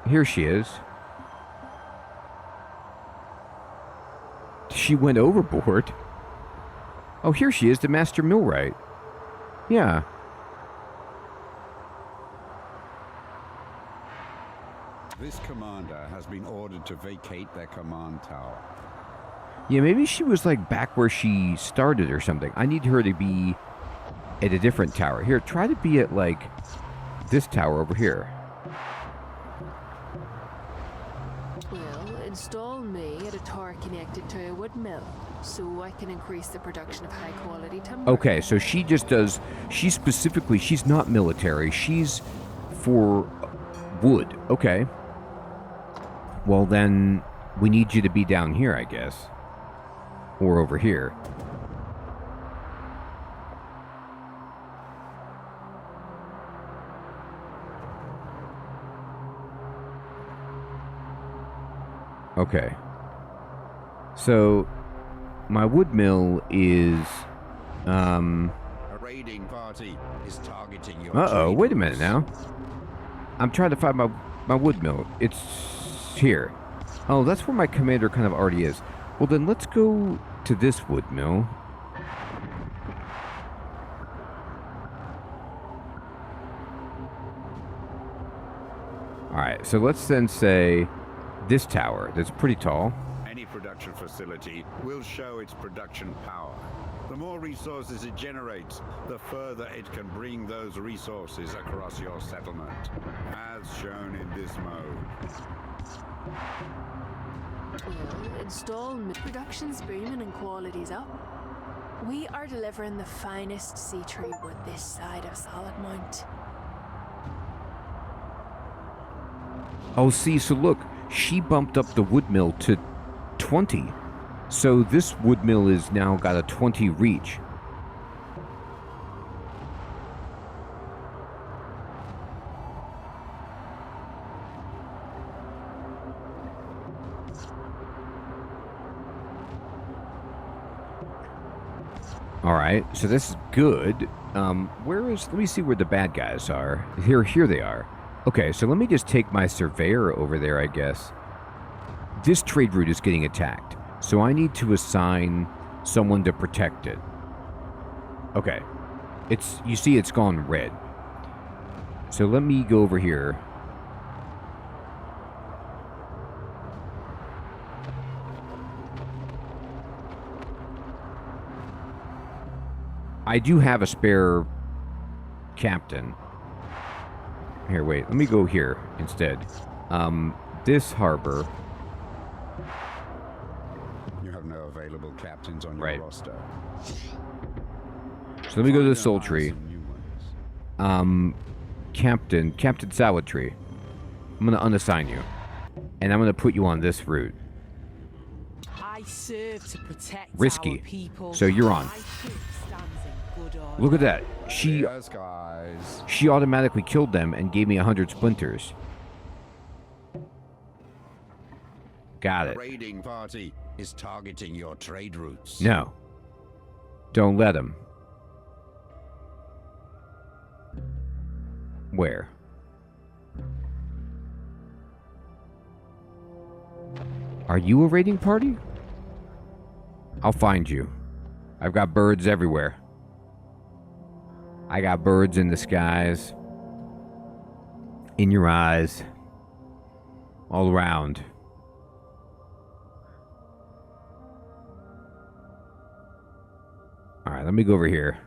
Here she is. She went overboard. Oh, here she is, the Master Millwright. Yeah. This commander has been ordered to vacate their command tower. Yeah, maybe she was like back where she started or something. I need her to be at a different tower. Here, try to be at like this tower over here. Well, install me at a tower connected to a wood mill, so I can increase the production of high quality timber. Okay, so she just does, she's not military, she's for wood. Okay. Well then, we need you to be down here, I guess. Or over here. Okay. So, my wood mill is, A raiding party is targeting your Uh-oh, trade wait a minute routes. now. I'm trying to find my wood mill. It's here. Oh, that's where my commander kind of already is. Well, then let's go to this wood mill. Alright, so let's then say this tower that's pretty tall. Any production facility will show its production power. The more resources it generates, the further it can bring those resources across your settlement, as shown in this mode. Well, installment production's booming and quality's up. We are delivering the finest sea tree wood this side of Solid Mount. Oh, see, so look, she bumped up the wood mill to 20. So this wood mill is now got a 20 reach. Alright, so this is good. Let me see where the bad guys are. Here they are. Okay, so let me just take my surveyor over there, I guess. This trade route is getting attacked, so I need to assign someone to protect it. Okay. You see it's gone red. So let me go over here. I do have a spare captain. Here, wait. Let me go here instead. This harbor. You have no available captains on your roster. So let me go to the Sultry. Captain Sawatry. I'm going to unassign you. And I'm going to put you on this route. I serve to protect Risky. our people. So you're on. My ship stands in good order. Look at that. Yes, guys. She automatically killed them and gave me 100 splinters. Got The it. raiding party is targeting your trade routes. No. Don't let them. Where? Are you a raiding party? I'll find you. I've got birds everywhere. I got birds in the skies. In your eyes. All around. Alright, let me go over here.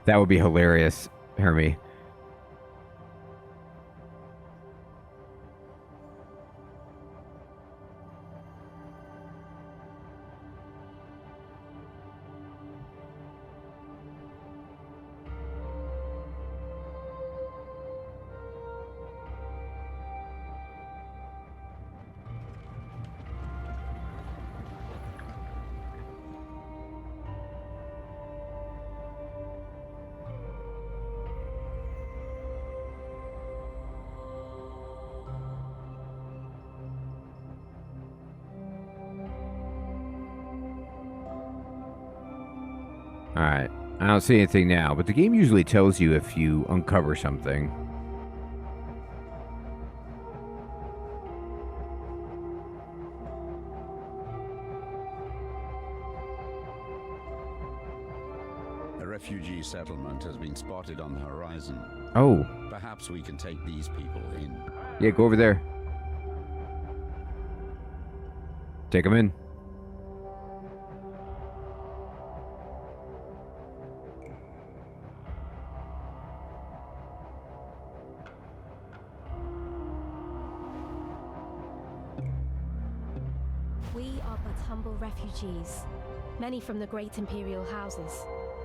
That would be hilarious, Hermie. Alright, I don't see anything now, but the game usually tells you if you uncover something. A refugee settlement has been spotted on the horizon. Oh. Perhaps we can take these people in. Yeah, go over there. Take them in. We are but humble refugees, many from the great imperial houses.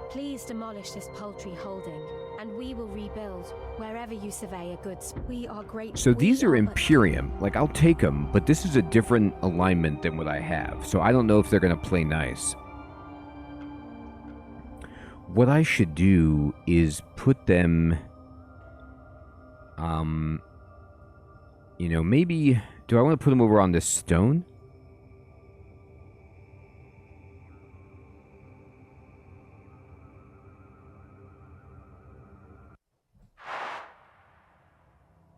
Please demolish this paltry holding, and we will rebuild wherever you survey a good. We are great. So these are Imperium. Like, I'll take them, but this is a different alignment than what I have. So I don't know if they're going to play nice. what I should do is put them, you know, maybe, do I want to put them over on this stone?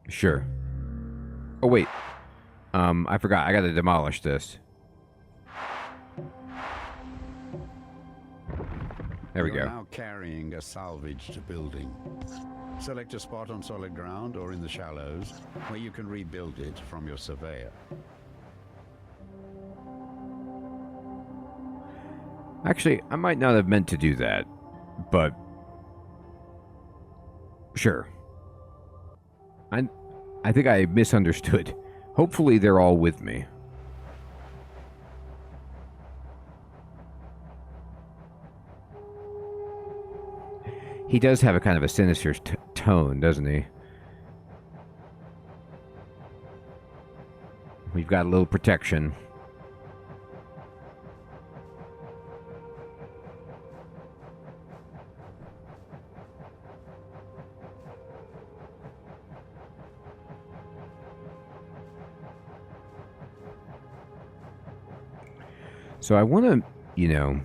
Sure. Oh, wait. I forgot. I gotta demolish this. There we go. You're now carrying a salvaged building. Select a spot on solid ground or in the shallows where you can rebuild it from your surveyor. Actually, I might not have meant to do that, but sure. I think I misunderstood. Hopefully they're all with me. He does have a kind of a sinister tone, doesn't he? We've got a little protection. So I want to, you know,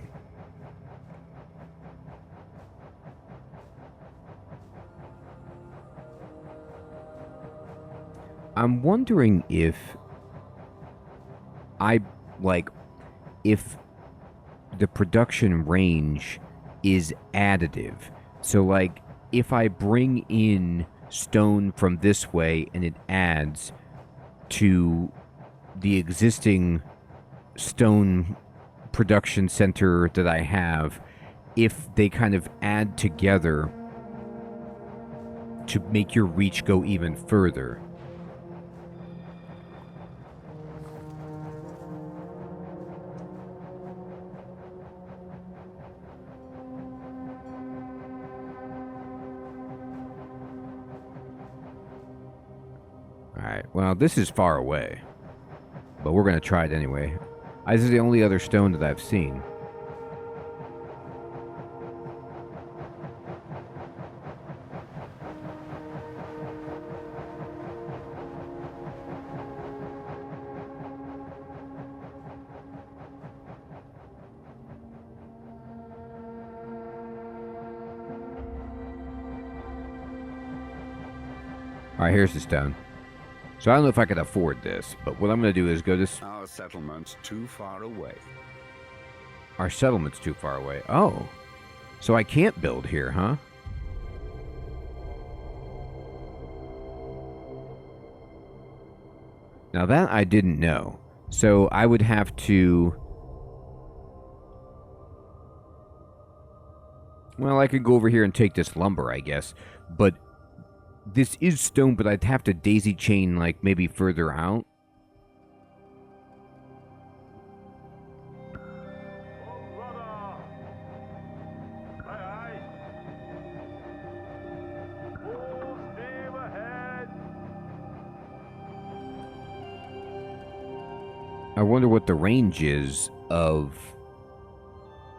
I'm wondering if if the production range is additive. So, like, if I bring in stone from this way and it adds to the existing stone production center that I have, if they kind of add together to make your reach go even further. Alright, well, this is far away, but we're going to try it anyway. This is the only other stone that I've seen. Alright, here's the stone. So I don't know if I can afford this, but what I'm going to do is go this... Our settlement's too far away. Our settlement's too far away. Oh. So I can't build here, huh? Now that I didn't know. So I would have to... Well, I could go over here and take this lumber, I guess. But... This is stone, but I'd have to daisy chain, like, maybe further out. I wonder what the range is of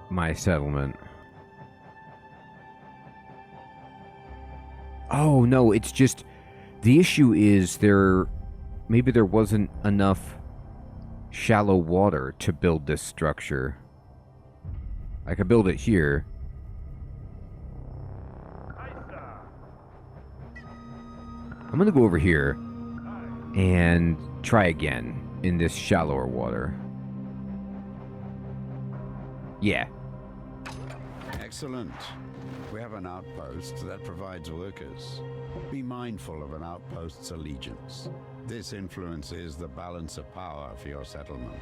my settlement. Oh, no, it's just... The issue is maybe there wasn't enough shallow water to build this structure. I could build it here. I'm going to go over here and try again in this shallower water. Yeah. Excellent. We have an outpost that provides workers. Be mindful of an outpost's allegiance. This influences the balance of power for your settlement.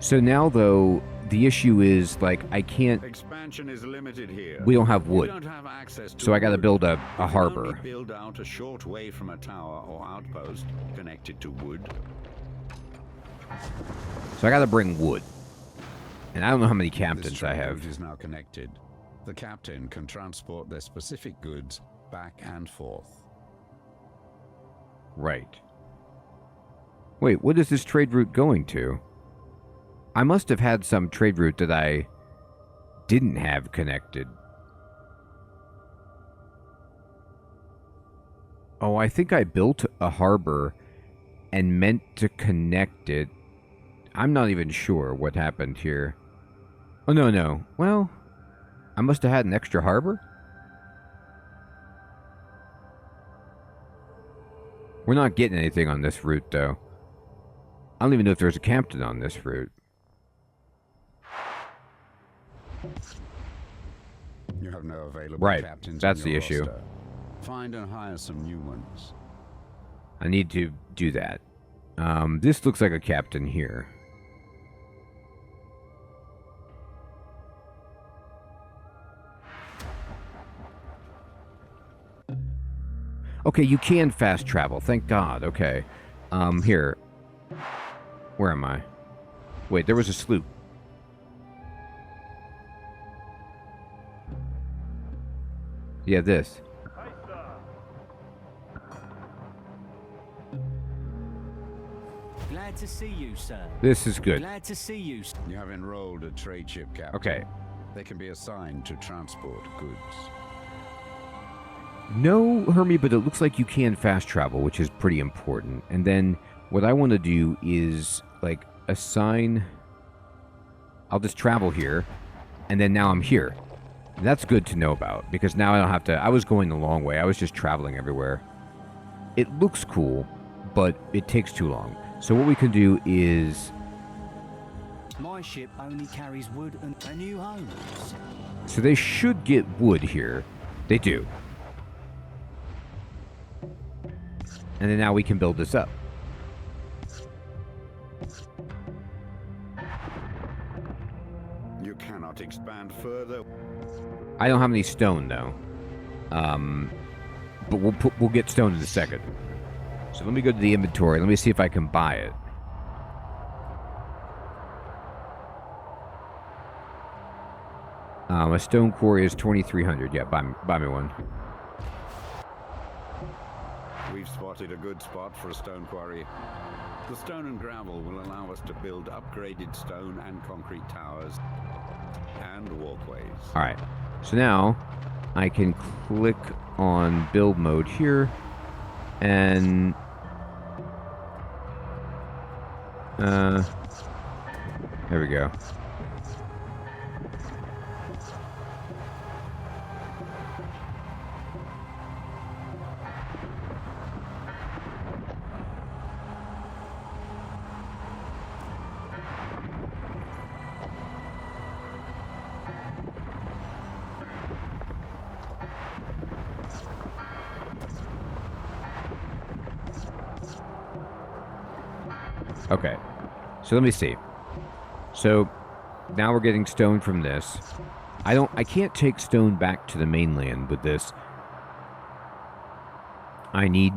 So now, though, the issue is, like, I can't... Expansion is limited here. We don't have wood. You don't have access to so I got to wood. build a You harbor. can only build out a short way from a tower or outpost connected to wood. So I got to bring wood. And I don't know how many captains I have. This trade route is now connected. The captain can transport their specific goods back and forth. Right. Wait, what is this trade route going to? I must have had some trade route that I didn't have connected. Oh, I think I built a harbor and meant to connect it. I'm not even sure what happened here. Oh, no. Well, I must have had an extra harbor? We're not getting anything on this route, though. I don't even know if there's a captain on this route. You have no available Right, captains. that's on your the issue. roster. Find and hire some new ones. I need to do that. This looks like a captain here. Okay, you can fast travel. Thank God. Okay. Here. Where am I? Wait, there was a sloop. Yeah, this. Glad to see you, sir. This is good. Glad to see you. You have enrolled a trade ship captain. Okay. They can be assigned to transport goods. No, Hermie, but it looks like you can fast travel, which is pretty important. And then what I want to do is, like, assign... I'll just travel here, and then now I'm here. That's good to know about, because now I don't have to... I was going the long way. I was just traveling everywhere. It looks cool, but it takes too long. So what we can do is... My ship only carries wood and a new home. So they should get wood here. They do. And then now we can build this up. You cannot expand further. I don't have any stone though. But we'll get stone in a second. So let me go to the inventory. Let me see if I can buy it. A stone quarry is 2,300. Yeah, buy me one. We've spotted a good spot for a stone quarry. The stone and gravel will allow us to build upgraded stone and concrete towers and walkways. Alright, so now I can click on build mode here and there we go. Okay, so let me see. So now we're getting stone from this. I can't take stone back to the mainland with this. I need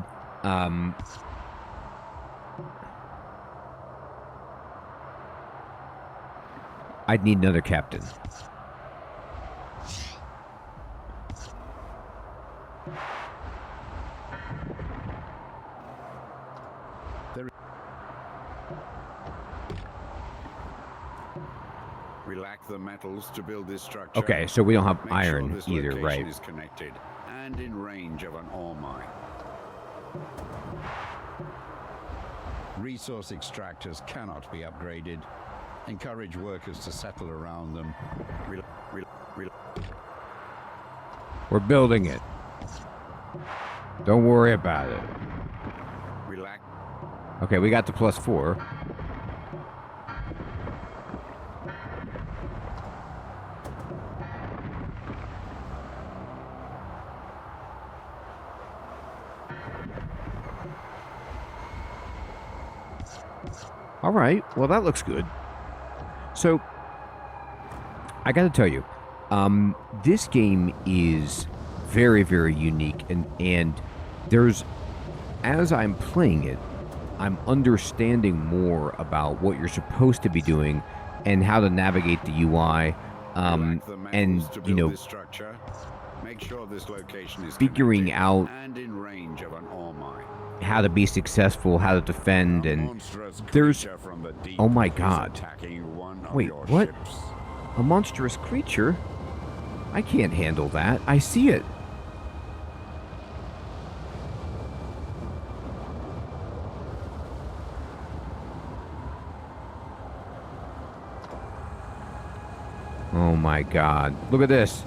I'd need another captain. We lack the metals to build this structure. Okay, so we don't have Make iron sure this either, location right? is connected and in range of an ore mine. Resource extractors cannot be upgraded. Encourage workers to settle around them. We're building it. Don't worry about it. Relax. Okay, we got the +4. All right, well that looks good. So, I gotta tell you, this game is very, very unique, and there's, as I'm playing it, I'm understanding more about what you're supposed to be doing and how to navigate the UI, and, you know, Make sure this location is figuring out and in range of an ore mine. how to be successful, how to defend, and there's, oh my god, wait, what? A monstrous creature? I can't handle that. I see it. Oh my god. Look at this.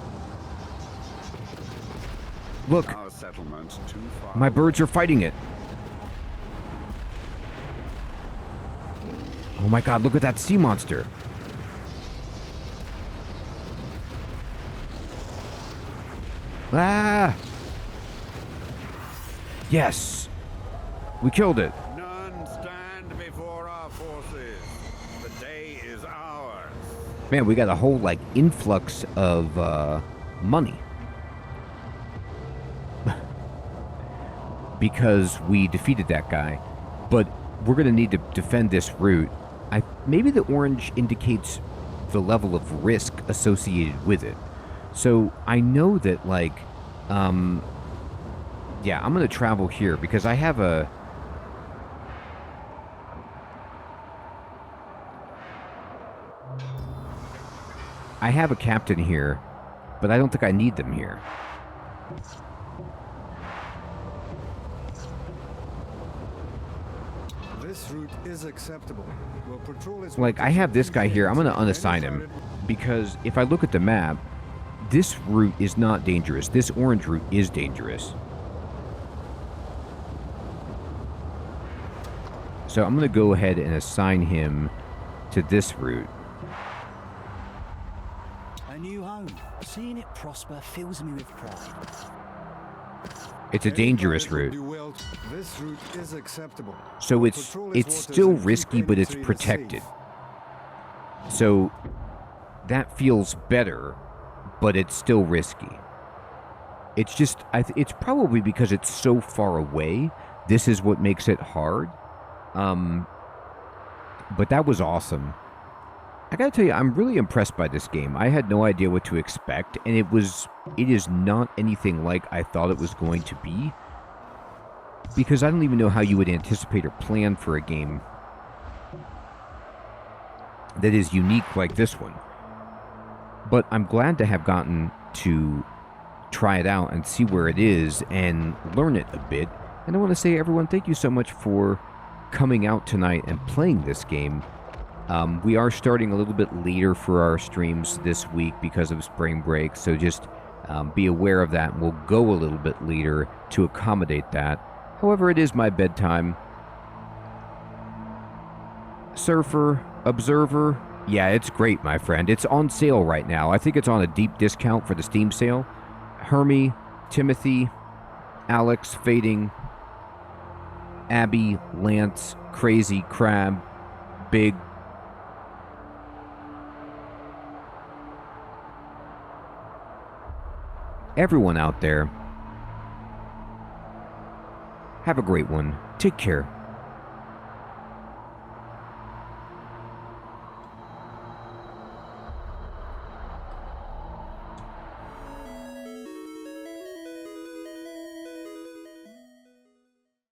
Look. Our settlement's too far. My birds are fighting it. Oh my god, look at that sea monster. Ah! Yes! We killed it. None stand before our forces. The day is ours. Man, we got a whole, like, influx of, money. Because we defeated that guy. But we're going to need to defend this route. Maybe the orange indicates the level of risk associated with it. So I know that, like, yeah, I'm going to travel here because I have a... I have a captain here, but I don't think I need them here. This route is acceptable. We'll patrol its Like, I have this guy here. I'm going to unassign him because if I look at the map, this route is not dangerous. This orange route is dangerous. So I'm going to go ahead and assign him to this route. A new home. Seeing it prosper fills me with pride. It's a dangerous route. This route is acceptable. So it's still risky, but it's protected. So that feels better, but it's still risky. It's just, it's probably because it's so far away. This is what makes it hard. But that was awesome. I gotta tell you, I'm really impressed by this game. I had no idea what to expect, and it is not anything like I thought it was going to be. Because I don't even know how you would anticipate or plan for a game that is unique like this one. But I'm glad to have gotten to try it out and see where it is and learn it a bit. And I want to say, everyone, thank you so much for coming out tonight and playing this game. We are starting a little bit later for our streams this week because of spring break, so just be aware of that, and we'll go a little bit later to accommodate that. However, it is my bedtime. Surfer, Observer, yeah, it's great, my friend. It's on sale right now. I think it's on a deep discount for the Steam sale. Hermie, Timothy, Alex, Fading, Abby, Lance, Crazy, Crab, Big, everyone out there, have a great one. Take care.